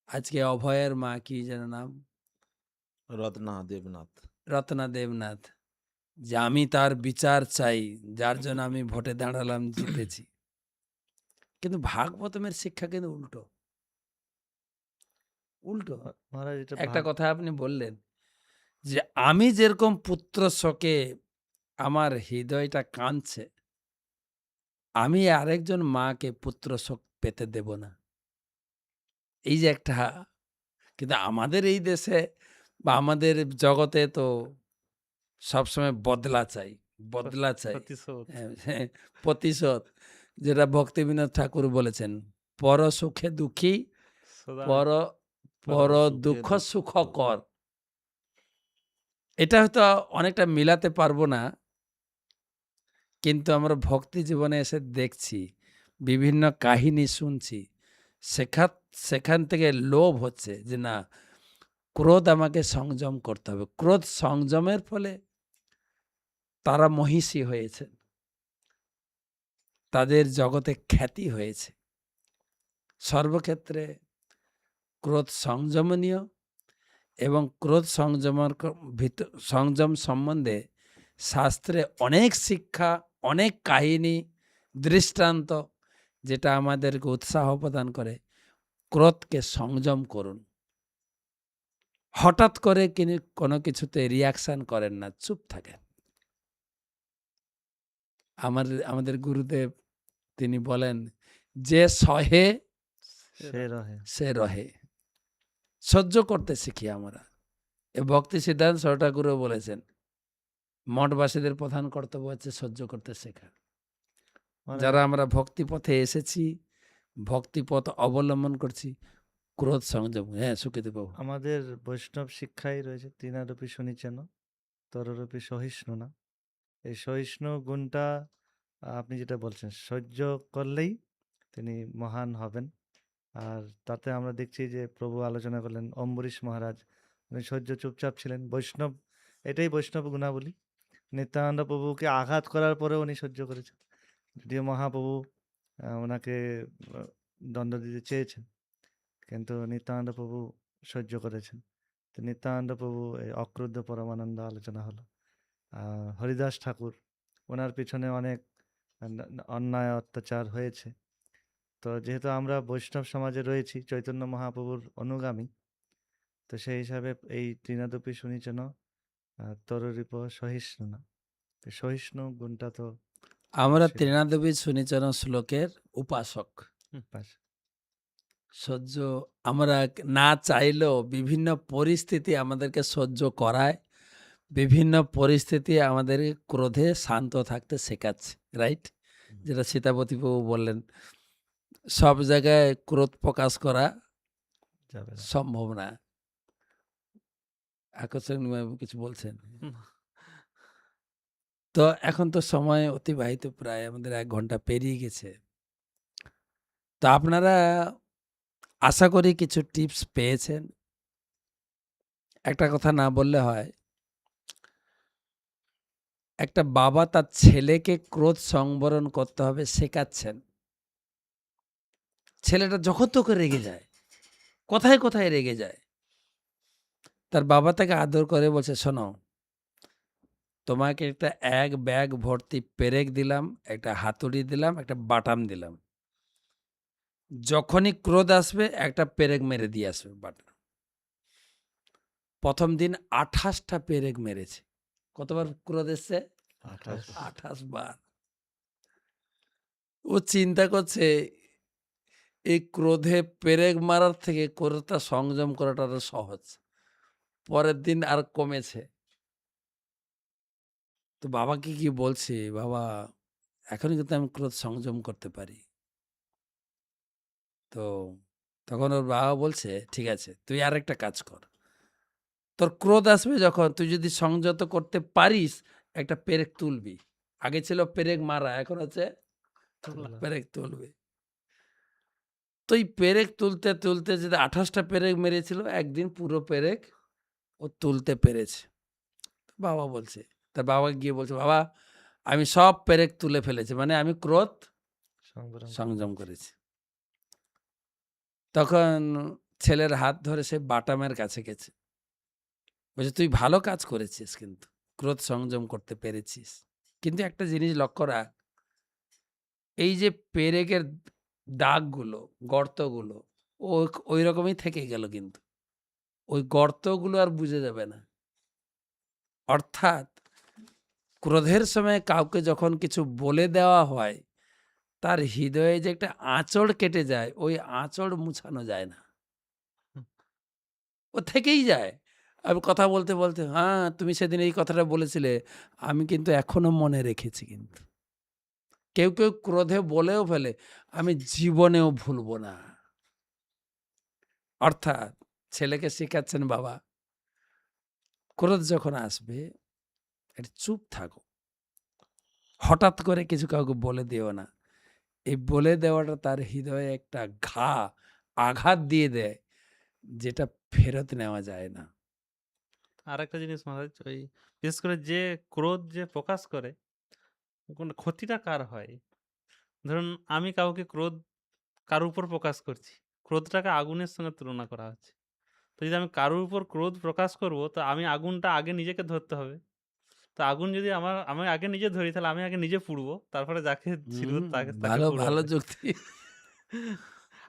আজকে অভয়ের মা কি যেন নাম, রত্না দেবনাথ। রত্না দেবনাথ, যে আমি তার বিচার চাই, যার জন্য আমি ভোটে দাঁড়ালাম, জিতেছি। কিন্তু ভাগবতমের শিক্ষা কিন্তু উল্টো। উল্টো। মহারাজ এটা একটা ভাগ কথা আপনি বললেন যে আমি যেরকম পুত্র শোকে আমার হৃদয়টা কাঁদছে, আমি আরেকজন মাকে পুত্র শোক পেতে দেব না। এই যে একটা, কিন্তু আমাদের এই দেশে বা আমাদের জগতে তো সবসময় বদলা চাই, বদলা চাই। প্রতিশোধ। হ্যাঁ, প্রতিশোধ, যেটা ভক্তিবিনোদ ঠাকুর বলেছেন, পর সুখে দুঃখী, সদা পর পর সুখে দুঃখ দুঃখ সুখ কর। কর। এটা হয়তো অনেকটা মিলাতে পারবো না, কিন্তু আমরা ভক্তি জীবনে এসে দেখছি, বিভিন্ন কাহিনী শুনছি, সেখান থেকে লোভ হচ্ছে যে না, ক্রোধ আমাকে সংযম করতে হবে। ক্রোধ সংযমের ফলে তারা মহিষী হয়েছে, তাদের জগতে খ্যাতি হয়েছে। সর্বক্ষেত্রে ক্রোধ সংযমনীয়, এবং ক্রোধ সংযম সম্বন্ধে শাস্ত্রে অনেক শিক্ষা, অনেক কাহিনী, দৃষ্টান্ত, যেটা আমাদেরকে উৎসাহ প্রদান করে ক্রোধকে সংযম করুন। হঠাৎ করে কোনো কিছুতে রিয়াকশন করেন না, চুপ থাকেন। আমাদের গুরুদেব তিনি বলেন, যে সহে সে রহে। সে রহে। সহ্য করতে শিখি আমরা। এ ভক্তি সিদ্ধান্ত সরকার ঠাকুরও বলেছেন, মঠবাসীদের প্রধান কর্তব্য হচ্ছে সহ্য করতে শেখা। মহারাজ যারা আমরা ভক্তি পথে এসেছি, ভক্তি পথ অবলম্বন করছি, ক্রোধ সংযম। হ্যাঁ, সুখিত বাবু। আমাদের বৈষ্ণব শিক্ষাই রয়েছে তৃণারূপী শুনিছেন, তররূপী সহিষ্ণু না। এই সহিষ্ণু গুণটা আপনি যেটা বলছেন, সহ্য করলেই তিনি মহান হবেন। আর তাতে আমরা দেখছি যে প্রভু আলোচনা করলেন, অম্বরীশ মহারাজ উনি সহ্য চুপচাপ ছিলেন। বৈষ্ণব, এটাই বৈষ্ণব গুণাবলী। নিত্যানন্দ প্রভুকে আঘাত করার পরেও উনি সহ্য করেছেন, যদিও মহাপ্রভু ওনাকে দণ্ড দিতে চেয়েছেন, কিন্তু নিত্যানন্দ প্রভু সহ্য করেছেন। তো নিত্যানন্দ প্রভু, এই অক্রুদ্ধ পরমানন্দ আলোচনা হলো। হরিদাস ঠাকুর, ওনার পিছনে অনেক অন্যায় অত্যাচার হয়েছে। তো যেহেতু আমরা বৈষ্ণব সমাজে রয়েছি, চৈতন্য মহাপ্রভুর অনুগামী, তো সেই হিসাবে এই তৃণাদপি শুনিছেন তররিপ সহিষ্ণু না। তো সহিষ্ণু গুণটা তো আমরা অবশ্যই তৃণাদেবী সুনিচন শ্লোকের উপাসক। পাস। সহ্য আমরা না চাইলেও বিভিন্ন পরিস্থিতি আমাদেরকে সহ্য করায়, বিভিন্ন পরিস্থিতি আমাদের ক্রোধে শান্ত থাকতে শেখাচ্ছে, রাইট? যেটা সীতাপতি বাবু বললেন, সব জায়গায় ক্রোধ প্রকাশ করা যাবে না। সম্ভব না। আকর্ষণ বাবু কিছু বলছেন? তো এখন তো সময় অতিবাহিত, প্রায় আমাদের 1 ঘন্টা পেরিয়ে গেছে। তো আপনারা আশা করি কিছু টিপস পেয়েছেন। একটা কথা না বললে হয়, একটা বাবা তার ছেলেকে ক্রোধ সংবরণ করতে হবে শেখাচ্ছেন। ছেলেটা যখন তখন রেগে যায়, কোথায় কোথায় রেগে যায়। তার বাবা তাকে আদর করে বলছে, শোনো, তোমাকে একটা 1 ব্যাগ ভর্তি পেরেক দিলাম, একটা হাতুড়ি দিলাম, একটা বাটাম দিলাম। যখনই ক্রোধ আসবে একটা পেরেক মেরে দিয়ে আসবে বাটাম। প্রথম দিন 28টা পেরেক মেরেছে। কতবার ক্রোধ এসছে? 28 বার। ও চিন্তা করছে এই ক্রোধে পেরেক মারার থেকে ক্রোধটা সংযম করাটা আরো সহজ। পরের দিন আর কমেছে। তো বাবাকে কি বলছে, বাবা এখনই কিন্তু আমি ক্রোধ সংযম করতে পারি। তো তখন ওর বাবা বলছে, ঠিক আছে, তুই আরেকটা কাজ কর। তোর ক্রোধ আসবে যখন, তুই যদি সংযত করতে পারিস, একটা পেরেক তুলবি। আগে ছিল পেরেক মারা, এখন হচ্ছে পেরেক তুলবে। তো এই পেরেক তুলতে তুলতে যদি 28টা পেরেক মেরেছিল, একদিন পুরো পেরেক ও তুলতে পেরেছে। বাবা বলছে, তার বাবা গিয়ে বলছে, বাবা আমি সব পেরেক তুলে ফেলেছি, মানে আমি ক্রোধ সংযম করেছি। তখন ছেলের হাত ধরে সে বাটামের কাছে গেছে, বলছে তুই ভালো কাজ করেছিস, কিন্তু ক্রোধ সংযম করতে পেরেছিস। কিন্তু একটা জিনিস লক্ষ্য রাখ, এই যে পেরেকের দাগগুলো, গর্তগুলো ওই রকমই থেকে গেল, কিন্তু ওই গর্তগুলো আর বুঝে যাবে না। অর্থাৎ ক্রোধের সময় কাউকে যখন কিছু বলে দেওয়া হয়, তার হৃদয়ে যে একটা আঁচড় কেটে যায়, ওই আঁচড় মুছানো যায় না, হুম। ও থেকেই যায়। আমি কথা বলতে বলতে, হ্যাঁ তুমি সেদিন এই কথাটা বলেছিলে, আমি কিন্তু এখনো মনে রেখেছি। কিন্তু কেউ কেউ ক্রোধে বলেও ফেলে, আমি জীবনেও ভুলবো না। অর্থাৎ ছেলেকে শেখাচ্ছেন, বাবা ক্রোধ যখন আসবে একটু চুপ থাকো, হঠাৎ করে কিছু কাউকে বলে দিও না। এই বলে দেওয়াটা তার হৃদয়ে একটা আঘাত দিয়ে দেয়, যেটা ফেরত নেওয়া যায় না। আরেকটা জিনিস মহারাজ, ওই বিশেষ করে যে ক্রোধ যে প্রকাশ করে, কোন ক্ষতিটা কার হয়? ধরুন আমি কাউকে কারোর উপর প্রকাশ করছি। ক্রোধটাকে আগুনের সঙ্গে তুলনা করা হচ্ছে। তো যদি আমি কারোর উপর ক্রোধ প্রকাশ করব, তো আমি আগুনটা আগে নিজেকে ধরতে হবে। তো আগুন যদি আমি আগে নিজে ধরি, তাহলে আমি আগে নিজে পুড়বো। তারপরে যাকে ছিড়বো তাকে ভালো ভালো পুড়াবে। যুক্তি।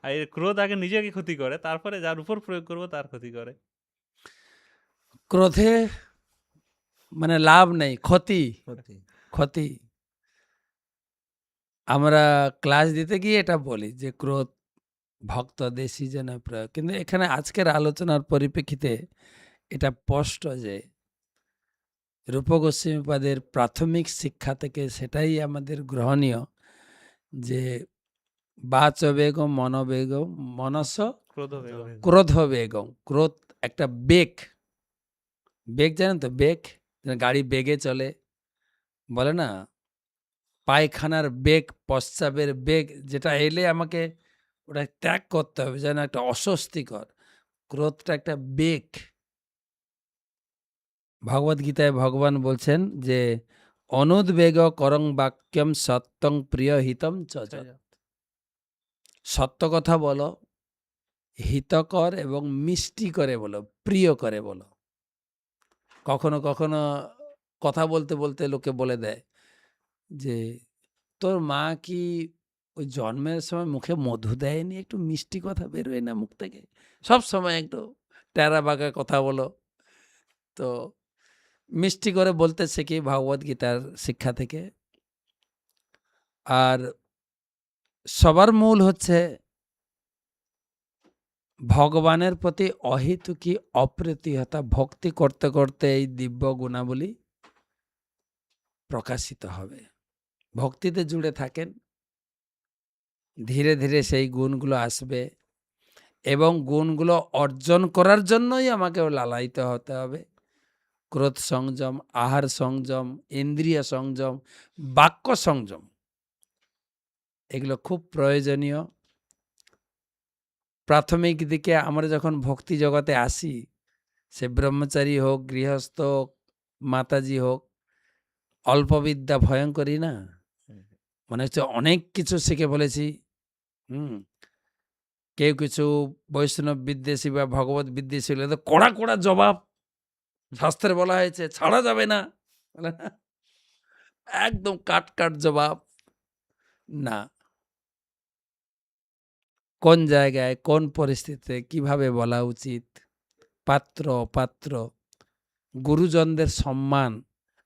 আর এই ক্রোধ আগে নিজেকে ক্ষতি করে, তারপরে যার উপর প্রয়োগ করব তার ক্ষতি করে। ক্রোধে মানে লাভ নেই, ক্ষতি সত্যি। ক্ষতি। আমরা ক্লাস দিতে গিয়ে এটা বলি যে ক্রোধ ভক্ত দেশি যেন প্রয়োগ, কিন্তু এখানে আজকের আলোচনার পরিপ্রেক্ষিতে এটা স্পষ্ট যে রূপ গোস্বামীপাদের প্রাথমিক শিক্ষা থেকে সেটাই আমাদের গ্রহণীয়, যে বাচ বেগম মনোবেগম মনস ক্রোধ বেগ। ক্রোধ বেগম। ক্রোধ একটা বেগ, বেগ জানেন তো, বেগ গাড়ি বেগে চলে, বলে না পায়খানার বেগ, প্রস্রাবের বেগ, যেটা এলে আমাকে ওটা ত্যাগ করতে হবে, যেন একটা অস্বস্তিকর। ক্রোধটা একটা বেগ। ভগবদ গীতায় ভগবান বলছেন যে অনুদ্বেগ করং বাক্যম সত্যং প্রিয় হিতম চজ। সত্য কথা বলো, হিতকর এবং মিষ্টি করে বলো, প্রিয় করে বলো। কখনো কখনো কথা বলতে বলতে লোকে বলে দেয় যে তোর মা কি ওই জন্মের সময় মুখে মধু দেয়নি, একটু মিষ্টি কথা বেরোয় না মুখ থেকে, সব সময় একটু টেরা বাঁকা কথা বলো। তো মিষ্টি করে বলতে শিখি ভগবদ গীতার শিক্ষা থেকে। আর সবার মূল হচ্ছে ভগবানের প্রতি অহেতুকি অপ্রতিহতা ভক্তি করতে করতে এই দিব্য গুণাবলী প্রকাশিত হবে। ভক্তিতে জুড়ে থাকেন, ধীরে ধীরে সেই গুণগুলো আসবে, এবং গুণগুলো অর্জন করার জন্যই আমাকে লালায়িত হতে হবে। ক্রোধ সংযম, আহার সংযম, ইন্দ্রিয় সংযম, বাক্য সংযম, এগুলো খুব প্রয়োজনীয়। প্রাথমিক দিকে আমরা যখন ভক্তি জগতে আসি, সে ব্রহ্মচারী হোক, গৃহস্থ হোক, মাতাজি হোক, অল্প বিদ্যা ভয়ঙ্করী না, মনে হচ্ছে অনেক কিছু শিখে বলেছি। কেউ কিছু বৈষ্ণব বিদ্বেষী বা ভগবত বিদ্বেষী হলে তো কড়া কড়া জবাব, শাস্ত্রে বলা হয়েছে ছাড়া যাবে না, বলে না, একদম কাট কাট জবাব। না, কোন জায়গায় কোন পরিস্থিতিতে কিভাবে বলা উচিত, পাত্র অপাত্র, গুরুজনদের সম্মান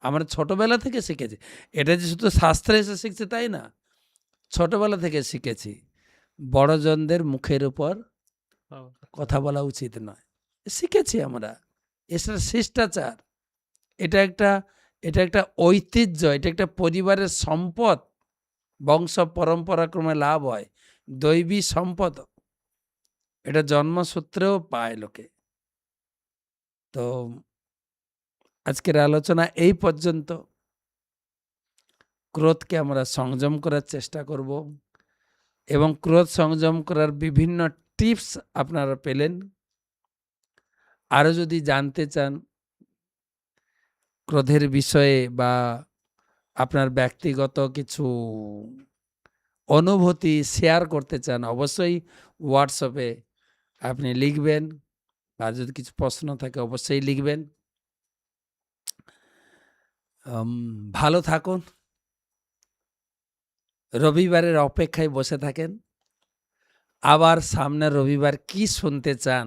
আমরা ছোটবেলা থেকে শিখেছি। এটা যে শুধু শাস্ত্রে এসে শিখছি তাই না, ছোটবেলা থেকে শিখেছি বড়জনদের মুখের উপর কথা বলা উচিত নয়, শিখেছি আমরা। এছাড়া শিষ্টাচার, এটা একটা ঐতিহ্য, এটা একটা পরিবারের সম্পদ, বংশ পরম্পরাক্রমে লাভ হয়, দৈবী সম্পদ, এটা জন্মসূত্রেও পায় লোকে। তো আজকের আলোচনা এই পর্যন্ত। ক্রোধকে আমরা সংযম করার চেষ্টা করব, এবং ক্রোধ সংযম করার বিভিন্ন টিপস আপনারা পেলেন। আরও যদি জানতে চান ক্রোধের বিষয়ে বা আপনার ব্যক্তিগত কিছু অনুভূতি শেয়ার করতে চান, অবশ্যই হোয়াটসঅ্যাপে আপনি লিখবেন, আর যদি কিছু প্রশ্ন থাকে অবশ্যই লিখবেন। ভালো থাকুন, রবিবারের অপেক্ষায় বসে থাকেন। আবার সামনের রবিবার কি শুনতে চান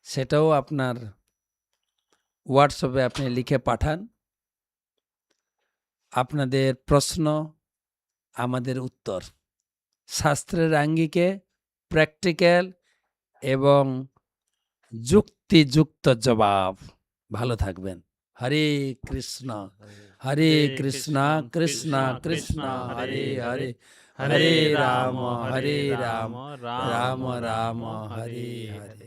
সেটাও আপনার হোয়াটসঅ্যাপে আপনি লিখে পাঠান। আপনাদের প্রশ্ন, আমাদের উত্তর, শাস্ত্রের আঙ্গিকে প্র্যাকটিক্যাল এবং যুক্তিযুক্ত জবাব। ভালো থাকবেন। হরে কৃষ্ণ, হরে কৃষ্ণ, কৃষ্ণ কৃষ্ণ, হরে হরে, হরে রাম, হরে রাম, রাম রাম, হরে হরে।